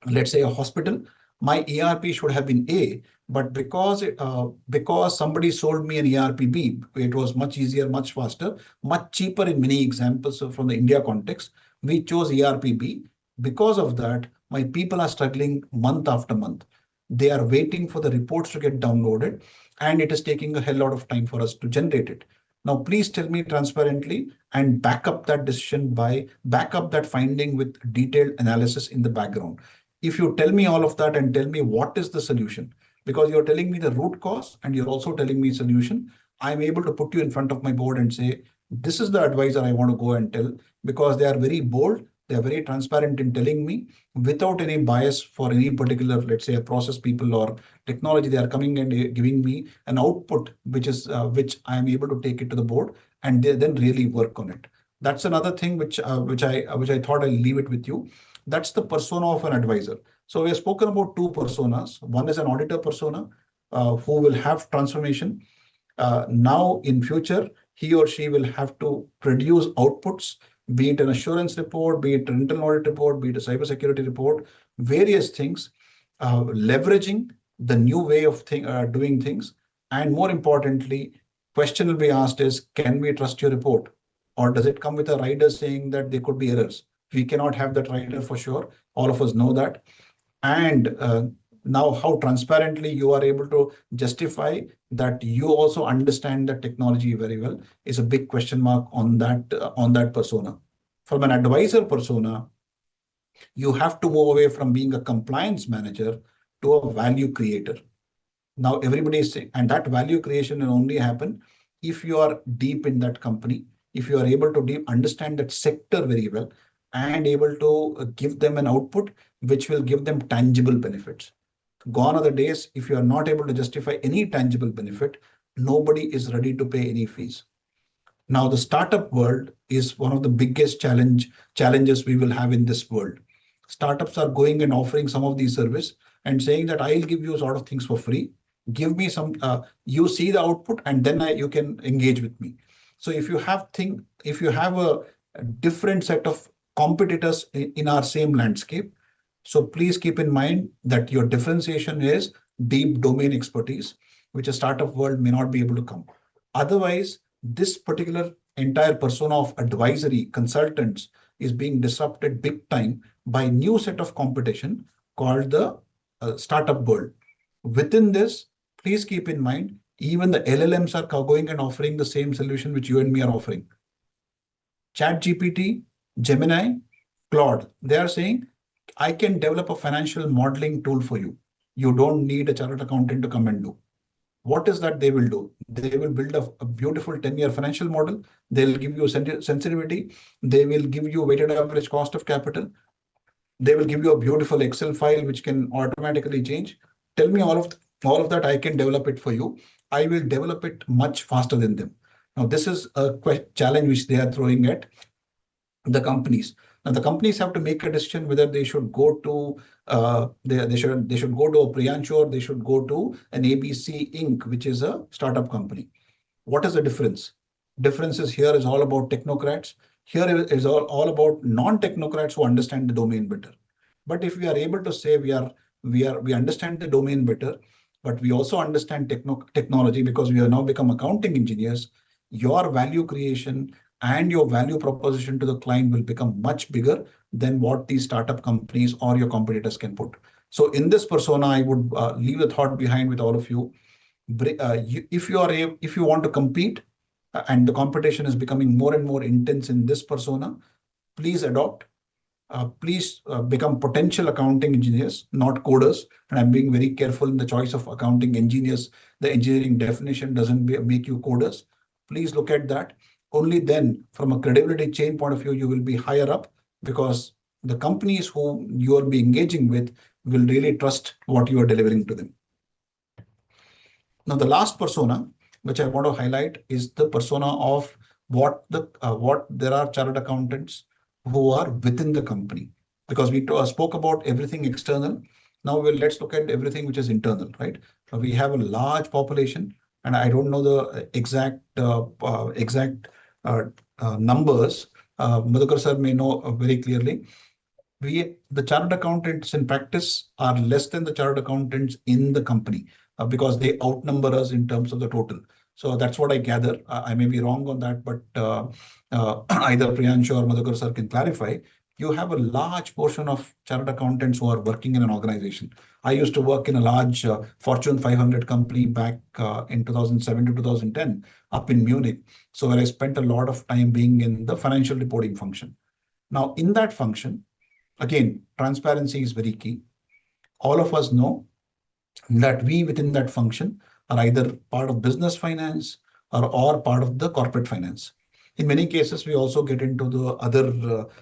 let's say, a hospital. My ERP should have been A, but because somebody sold me an ERP B, it was much easier, much faster, much cheaper in many examples. So from the India context, we chose ERP B. Because of that, my people are struggling month after month. They are waiting for the reports to get downloaded, and it is taking a hell lot of time for us to generate it. Now, please tell me transparently and back up that decision back up that finding with detailed analysis in the background. If you tell me all of that and tell me what is the solution, because you're telling me the root cause and you're also telling me solution, I'm able to put you in front of my board and say, this is the advisor I want to go and tell, because they are very bold. They are very transparent in telling me without any bias for any particular, let's say, a process people or technology. They are coming and giving me an output, which I am able to take it to the board and they then really work on it. That's another thing which I thought I'll leave it with you. That's the persona of an advisor. So we have spoken about two personas. One is an auditor persona who will have transformation. Now in future, he or she will have to produce outputs, be it an assurance report, be it an internal audit report, be it a cybersecurity report, various things, leveraging the new way of doing things. And more importantly, question will be asked is, can we trust your report? Or does it come with a rider saying that there could be errors? We cannot have that rider for sure. All of us know that. And now how transparently you are able to justify that you also understand the technology very well is a big question mark on that persona. From an advisor persona, you have to move away from being a compliance manager to a value creator. Now everybody is saying, and that value creation will only happen if you are deep in that company, if you are able to understand that sector very well and able to give them an output which will give them tangible benefits. Gone are the days if you are not able to justify any tangible benefit, nobody is ready to pay any fees. Now the startup world is one of the biggest challenges we will have in this world. Startups are going and offering some of these service and saying that I'll give you sort of things for free. Give me some, you see the output and then you can engage with me. So if you have a different set of competitors in our same landscape, so please keep in mind that your differentiation is deep domain expertise, which a startup world may not be able to come. Otherwise, this particular entire persona of advisory consultants is being disrupted big time by a new set of competition called the startup world. Within this, please keep in mind, even the LLMs are going and offering the same solution which you and me are offering. ChatGPT, Gemini, Claude, they are saying, I can develop a financial modeling tool for you. You don't need a chartered accountant to come and do. What is that they will do? They will build a beautiful 10-year financial model. They'll give you sensitivity. They will give you weighted average cost of capital. They will give you a beautiful Excel file which can automatically change. Tell me all of that, I can develop it for you. I will develop it much faster than them. Now, this is a challenge which they are throwing at the companies. Now, the companies have to make a decision whether they should go to they should go to a Priyanshu or they should go to an ABC Inc., which is a startup company. What is the difference? Differences here is all about technocrats. Here is all about non-technocrats who understand the domain better. But if we are able to say we understand the domain better, but we also understand technology because we have now become accounting engineers, your value creation and your value proposition to the client will become much bigger than what these startup companies or your competitors can put. So in this persona, I would leave a thought behind with all of you. If you want to compete and the competition is becoming more and more intense in this persona, please adopt. Please become potential accounting engineers, not coders. And I'm being very careful in the choice of accounting engineers. The engineering definition doesn't make you coders. Please look at that. Only then, from a credibility chain point of view, you will be higher up because the companies who you will be engaging with will really trust what you are delivering to them. Now, the last persona, which I want to highlight, is the persona of what there are chartered accountants who are within the company, because we spoke about everything external. Now let's look at everything which is internal, right? We have a large population, and I don't know the exact numbers. Madhukar sir may know very clearly. The chartered accountants in practice are less than the chartered accountants in the company because they outnumber us in terms of the total. So that's what I gather. I may be wrong on that, but either Priyanshu or Madhukar sir can clarify. You have a large portion of chartered accountants who are working in an organization. I used to work in a large Fortune 500 company back in 2007 to 2010 up in Munich. So where I spent a lot of time being in the financial reporting function. Now in that function, again, transparency is very key. All of us know that we within that function are either part of business finance or part of the corporate finance. In many cases, we also get into the other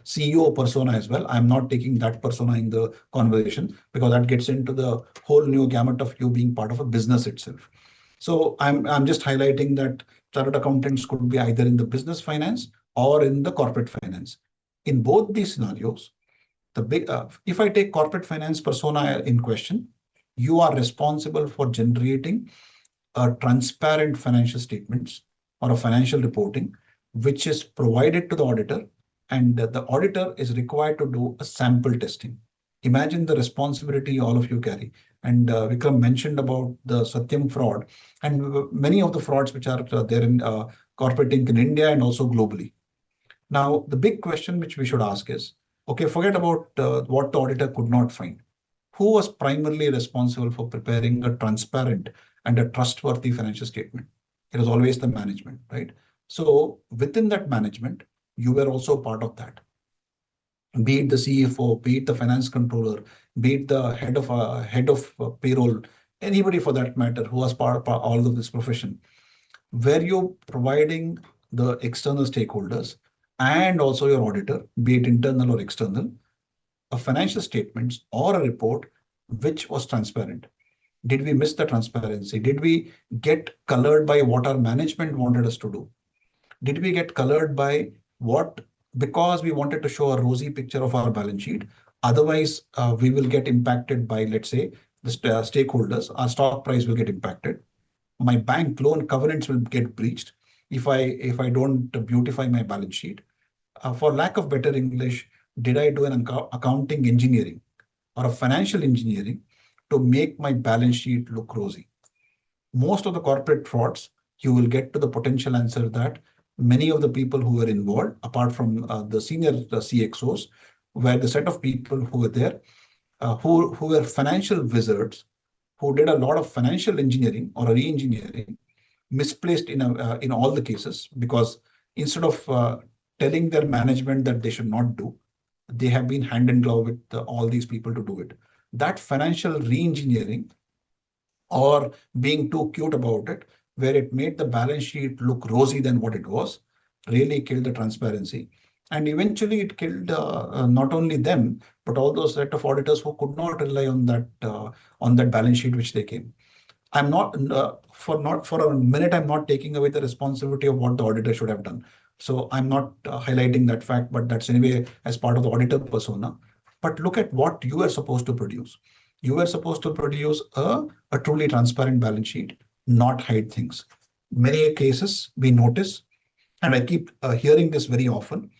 CEO persona as well. I'm not taking that persona in the conversation because that gets into the whole new gamut of you being part of a business itself. So I'm just highlighting that chartered accountants could be either in the business finance or in the corporate finance. In both these scenarios, if I take corporate finance persona in question, you are responsible for generating a transparent financial statements or a financial reporting, which is provided to the auditor, and the auditor is required to do a sample testing. Imagine the responsibility all of you carry. And Vikram mentioned about the Satyam fraud and many of the frauds which are there in corporate Inc. in India and also globally. Now, the big question which we should ask is, Okay, forget about what the auditor could not find. Who was primarily responsible for preparing a transparent and a trustworthy financial statement? It was always the management, right? So within that management, you were also part of that. Be it the CFO, be it the finance controller, be it the head of payroll, anybody for that matter who was part of all of this profession. Were you providing the external stakeholders and also your auditor, be it internal or external, a financial statements or a report which was transparent? Did we miss the transparency? Did we get colored by what our management wanted us to do? Did we get colored by what, because we wanted to show a rosy picture of our balance sheet? Otherwise, we will get impacted by, let's say, the stakeholders, our stock price will get impacted. My bank loan covenants will get breached if I don't beautify my balance sheet. For lack of better English, did I do an accounting engineering or a financial engineering to make my balance sheet look rosy? Most of the corporate frauds, you will get to the potential answer that many of the people who were involved, apart from the senior CXOs, were the set of people who were there, who were financial wizards, who did a lot of financial engineering or re-engineering, misplaced in all the cases, because instead of telling their management that they should not do, they have been hand in glove with all these people to do it. That financial re-engineering or being too cute about it, where it made the balance sheet look rosy than what it was, really killed the transparency. And eventually it killed not only them, but all those set of auditors who could not rely on that balance sheet which they came. I'm not for a minute, I'm not taking away the responsibility of what the auditor should have done. So I'm not highlighting that fact, but that's anyway as part of the auditor persona. But look at what you are supposed to produce. You are supposed to produce a truly transparent balance sheet, not hide things. Many cases we notice, and I keep hearing this very often,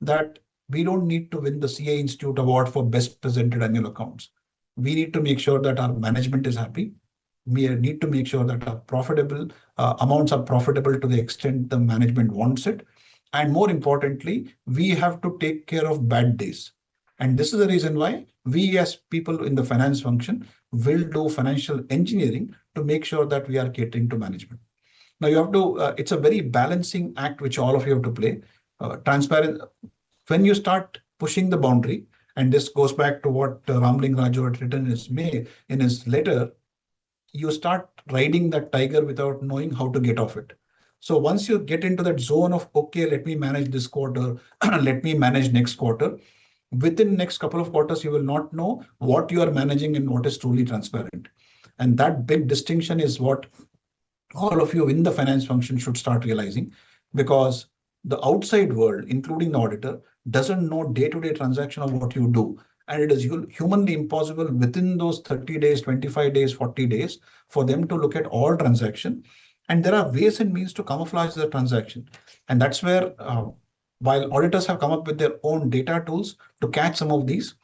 that we don't need to win the CA Institute Award for best presented annual accounts. We need to make sure that our management is happy. We need to make sure that our profitable amounts are profitable to the extent the management wants it. And more importantly, we have to take care of bad days. And this is the reason why we as people in the finance function will do financial engineering to make sure that we are catering to management. Now you have to, it's a very balancing act which all of you have to play. Transparent, when you start pushing the boundary, and this goes back to what Ramling Raju had written in his letter, you start riding that tiger without knowing how to get off it. So once you get into that zone of, okay, let me manage this quarter, let me manage next quarter, within next couple of quarters, you will not know what you are managing and what is truly transparent. And that big distinction is what all of you in the finance function should start realizing, because the outside world, including the auditor, doesn't know day-to-day transaction of what you do. And it is humanly impossible within those 30 days, 25 days, 40 days for them to look at all transaction. And there are ways and means to camouflage the transaction. And that's where, while auditors have come up with their own data tools to catch some of these,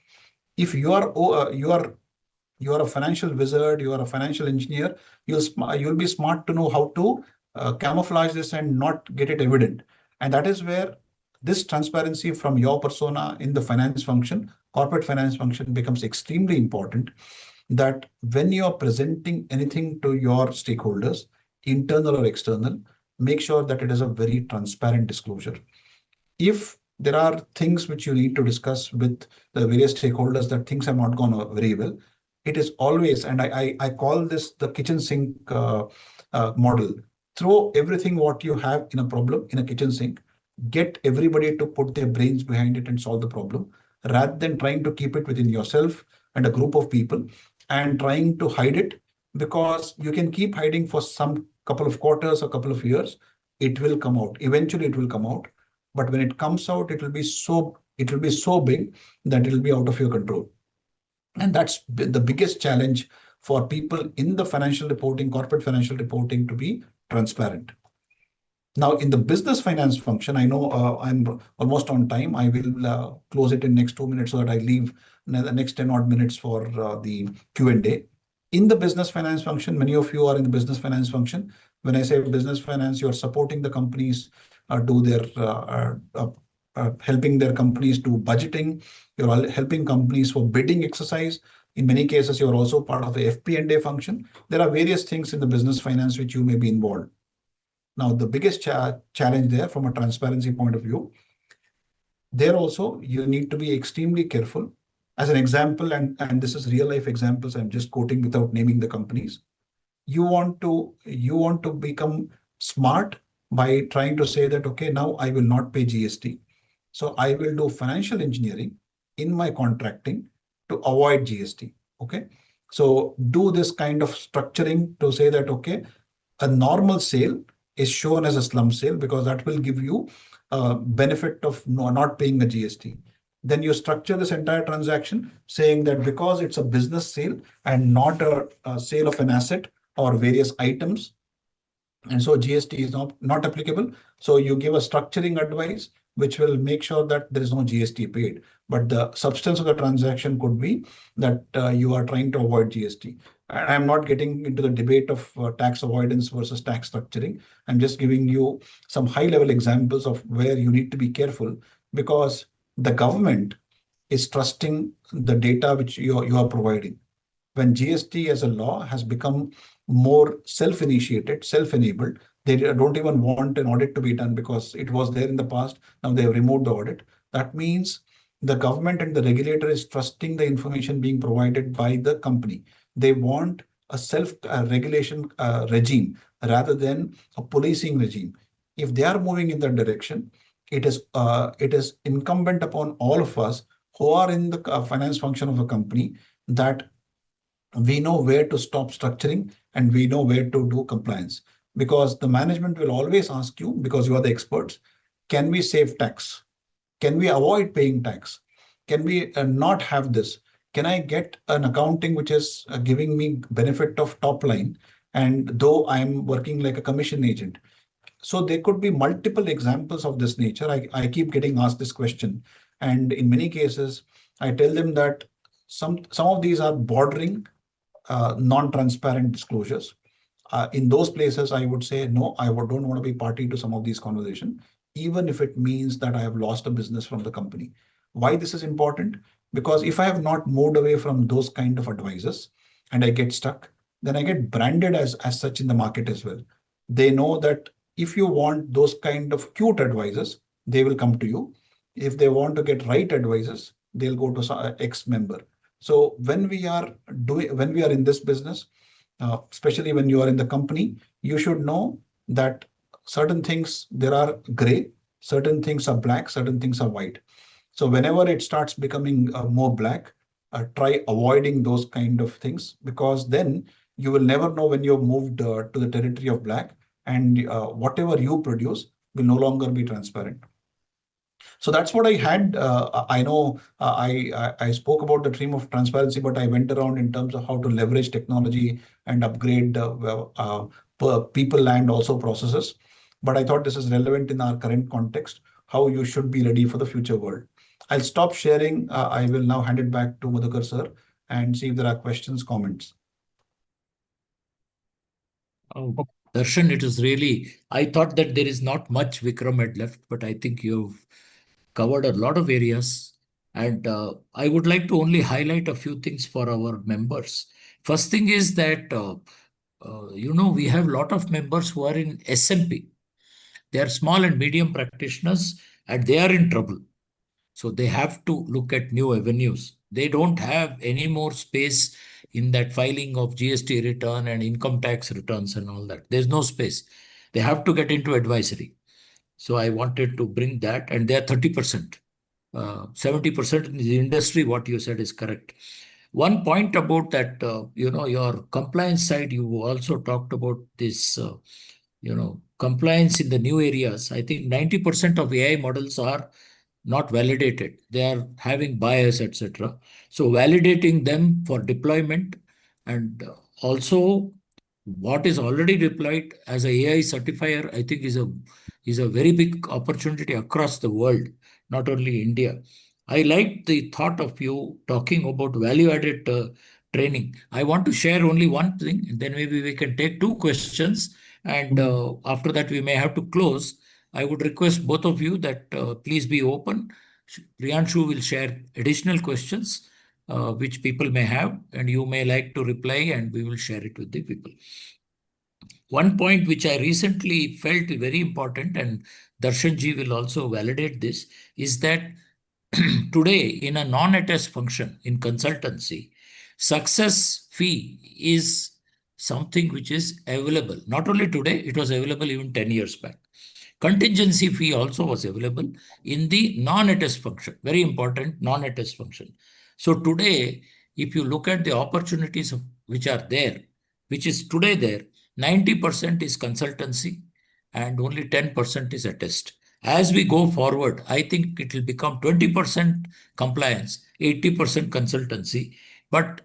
if you are a financial wizard, you are a financial engineer, you'll be smart to know how to camouflage this and not get it evident. And that is where this transparency from your persona in the finance function, corporate finance function, becomes extremely important. That when you are presenting anything to your stakeholders, internal or external, make sure that it is a very transparent disclosure. If there are things which you need to discuss with the various stakeholders that things have not gone very well, it is always, and I call this the kitchen sink model. Throw everything what you have in a problem in a kitchen sink, get everybody to put their brains behind it and solve the problem, rather than trying to keep it within yourself and a group of people and trying to hide it, because you can keep hiding for some couple of quarters or couple of years. It will come out. Eventually it will come out. But when it comes out, it will be so big that it will be out of your control. And that's the biggest challenge for people in the financial reporting, corporate financial reporting, to be transparent. Now, in the business finance function, I know I'm almost on time. I will close it in next 2 minutes so that I leave the next 10 odd minutes for the Q&A. In the business finance function, many of you are in the business finance function. When I say business finance, you are supporting the companies do their helping their companies do budgeting. You're helping companies for bidding exercise. In many cases, you're also part of the FP&A function. There are various things in the business finance which you may be involved. Now, the biggest challenge there from a transparency point of view, there also you need to be extremely careful. As an example, and this is real life examples, I'm just quoting without naming the companies. You want to become smart by trying to say that, okay, now I will not pay GST. So I will do financial engineering in my contracting to avoid GST. Okay. So do this kind of structuring to say that, okay, a normal sale is shown as a slum sale because that will give you a benefit of not paying a GST. Then you structure this entire transaction saying that because it's a business sale and not a sale of an asset or various items, and so GST is not applicable. So you give a structuring advice which will make sure that there is no GST paid. But the substance of the transaction could be that you are trying to avoid GST. And I'm not getting into the debate of tax avoidance versus tax structuring. I'm just giving you some high-level examples of where you need to be careful, because the government is trusting the data which you are providing. When GST as a law has become more self-initiated, self-enabled, they don't even want an audit to be done because it was there in the past. Now they have removed the audit. That means the government and the regulator is trusting the information being provided by the company. They want a self-regulation regime rather than a policing regime. If they are moving in that direction, it is incumbent upon all of us who are in the finance function of a company that we know where to stop structuring and we know where to do compliance, because the management will always ask you, because you are the experts, can we save tax? Can we avoid paying tax? Can we not have this? Can I get an accounting which is giving me benefit of top line, and though I'm working like a commission agent? So there could be multiple examples of this nature. I keep getting asked this question, and in many cases I tell them that some of these are bordering non-transparent disclosures. In those places, I would say, no, I don't want to be party to some of these conversations, even if it means that I have lost a business from the company. Why this is important? Because if I have not moved away from those kind of advisors and I get stuck, then I get branded as such in the market as well. They know that if you want those kind of cute advisors, they will come to you. If they want to get right advisors, they'll go to X member. So when we are in this business, especially when you are in the company, you should know that certain things, there are gray, certain things are black, certain things are white. So whenever it starts becoming more black, try avoiding those kind of things, because then you will never know when you've moved to the territory of black, and whatever you produce will no longer be transparent. So that's what I had. I know I spoke about the dream of transparency, but I went around in terms of how to leverage technology and upgrade people and also processes. But I thought this is relevant in our current context, how you should be ready for the future world. I'll stop sharing. I will now hand it back to Madhukar sir and see if there are questions, comments. Darshan, it is really, I thought that there is not much Vikram had left, but I think you've covered a lot of areas. And I would like to only highlight a few things for our members. First thing is that, we have a lot of members who are in SMP. They are small and medium practitioners and they are in trouble. So they have to look at new avenues. They don't have any more space in that filing of GST return and income tax returns and all that. There's no space. They have to get into advisory. So I wanted to bring that, and they are 30%. 70% in the industry, what you said is correct. One point about that, your compliance side, you also talked about this, compliance in the new areas. I think 90% of AI models are not validated. They are having bias, etc. So validating them for deployment, and also what is already deployed as a AI certifier, I think is a very big opportunity across the world, not only India. I like the thought of you talking about value-added training. I want to share only one thing, and then maybe we can take two questions, and after that we may have to close. I would request both of you that please be open. Priyanshu will share additional questions which people may have, and you may like to reply, and we will share it with the people. One point which I recently felt very important, and Darshanji will also validate this, is that today in a non-attest function in consultancy, success fee is something which is available. Not only today, it was available even 10 years back. Contingency fee also was available in the non-attest function, very important non-attest function. So today, if you look at the opportunities which are there, which is today there, 90% is consultancy and only 10% is attest. As we go forward, I think it will become 20% compliance, 80% consultancy, but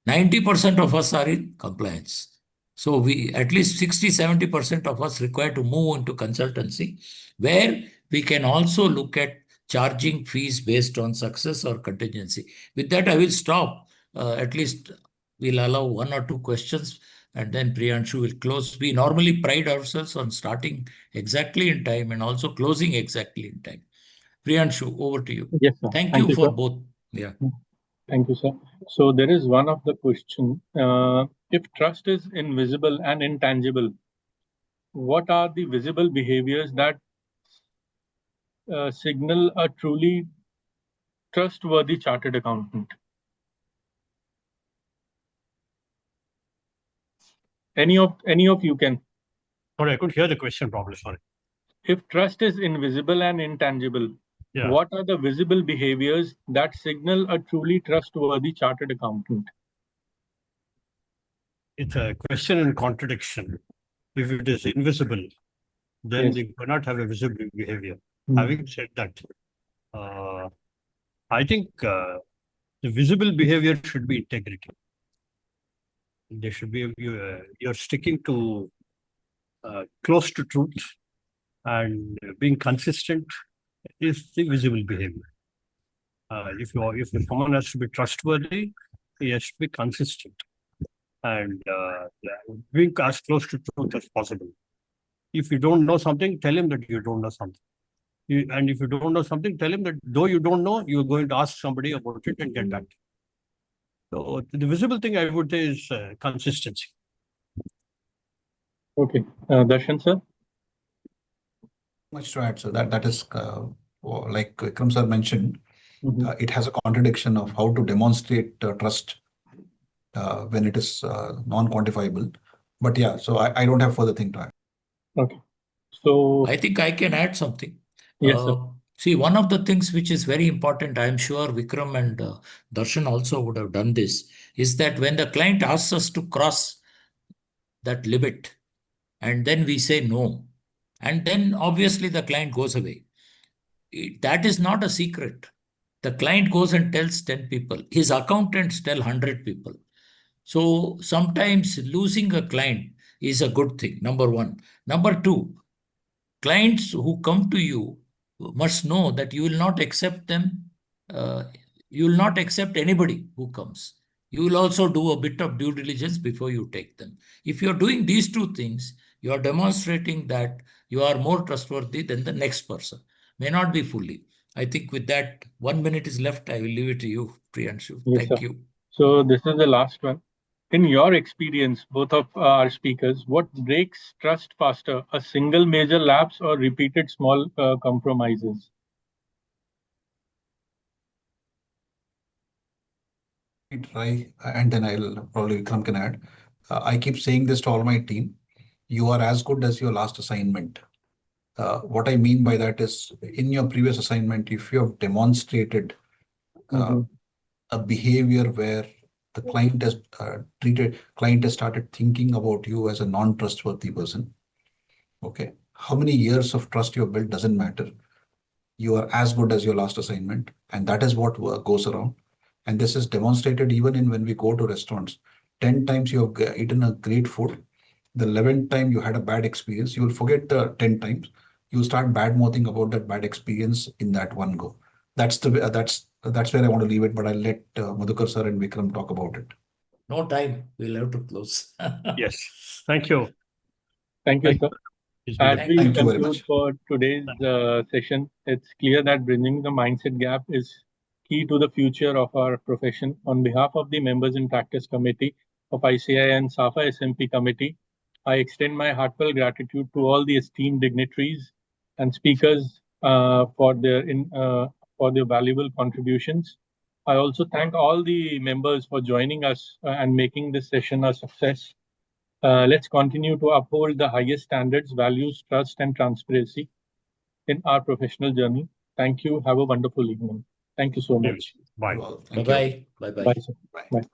90% of us are in compliance. So we at least 60-70% of us require to move into consultancy, where we can also look at charging fees based on success or contingency. With that, I will stop. At least we'll allow 1 or 2 questions, and then Priyanshu will close. We normally pride ourselves on starting exactly in time and also closing exactly in time. Priyanshu, over to you. Yes, sir. Thank you for sir. both. Yeah. Thank you, sir. So there is one of the question. If trust is invisible and intangible, what are the visible behaviors that signal a truly trustworthy chartered accountant? Any of you can. Sorry, I couldn't hear the question properly. Sorry. If trust is invisible and intangible, Yeah. what are the visible behaviors that signal a truly trustworthy chartered accountant? It's a question in contradiction. If it is invisible, then Yes. you cannot have a visible behavior. Hmm. Having said that, I think the visible behavior should be integrity. There should be you're sticking to close to truth, and being consistent is the visible behavior. If someone has to be trustworthy, he has to be consistent, and being as close to truth as possible. If you don't know something, tell him that you don't know something. And if you don't know something, tell him that though you don't know, you're going to ask somebody about it and get back. So the visible thing I would say is consistency. Okay, Darshan sir. Much to add, so that is like Vikram sir mentioned, Mhm. it has a contradiction of how to demonstrate trust when it is non-quantifiable. But yeah, so I don't have further thing to add. Okay, so I think I can add something. yes, sir. See, one of the things which is very important, I'm sure Vikram and Darshan also would have done this, is that when the client asks us to cross that limit, and then we say no, and then obviously the client goes away. That is not a secret. The client goes and tells 10 people. His accountants tell 100 people. So sometimes losing a client is a good thing, number one. Number two, clients who come to you must know that you will not accept them. You will not accept anybody who comes. You will also do a bit of due diligence before you take them. If you're doing these 2 things, you are demonstrating that you are more trustworthy than the next person. May not be fully. I think with that, 1 minute is left. I will leave it to you, Priyanshu. Yes, Thank sir. you. So this is the last one. In your experience, both of our speakers, what breaks trust faster, a single major lapse or repeated small compromises? Try, and then I'll probably Vikram can add. I keep saying this to all my team. You are as good as your last assignment. What I mean by that is, in your previous assignment, if you have demonstrated a behavior where the client has started thinking about you as a non-trustworthy person. Okay, how many years of trust you have built doesn't matter. You are as good as your last assignment, and that is what goes around. And this is demonstrated even in when we go to restaurants. 10 times you have eaten a great food. The 11th time you had a bad experience, you will forget the 10 times. You start bad mouthing about that bad experience in that one go. That's where I want to leave it, but I'll let Madhukar sir and Vikram talk about it. No time. We'll have to close. Yes. Thank you. Thank you, Thank sir. Please As begin. we Thank you very conclude much. for today's session, it's clear that bridging the mindset gap is key to the future of our profession. On behalf of the members in practice committee of ICI and SAFA SMP committee, I extend my heartfelt gratitude to all the esteemed dignitaries and speakers for their valuable contributions. I also thank all the members for joining us and making this session a success. Let's continue to uphold the highest standards, values, trust, and transparency in our professional journey. Thank you. Have a wonderful evening. Thank you so much. Bye. Well, thank you. Bye-bye. Bye-bye. Bye, sir. Bye. Bye.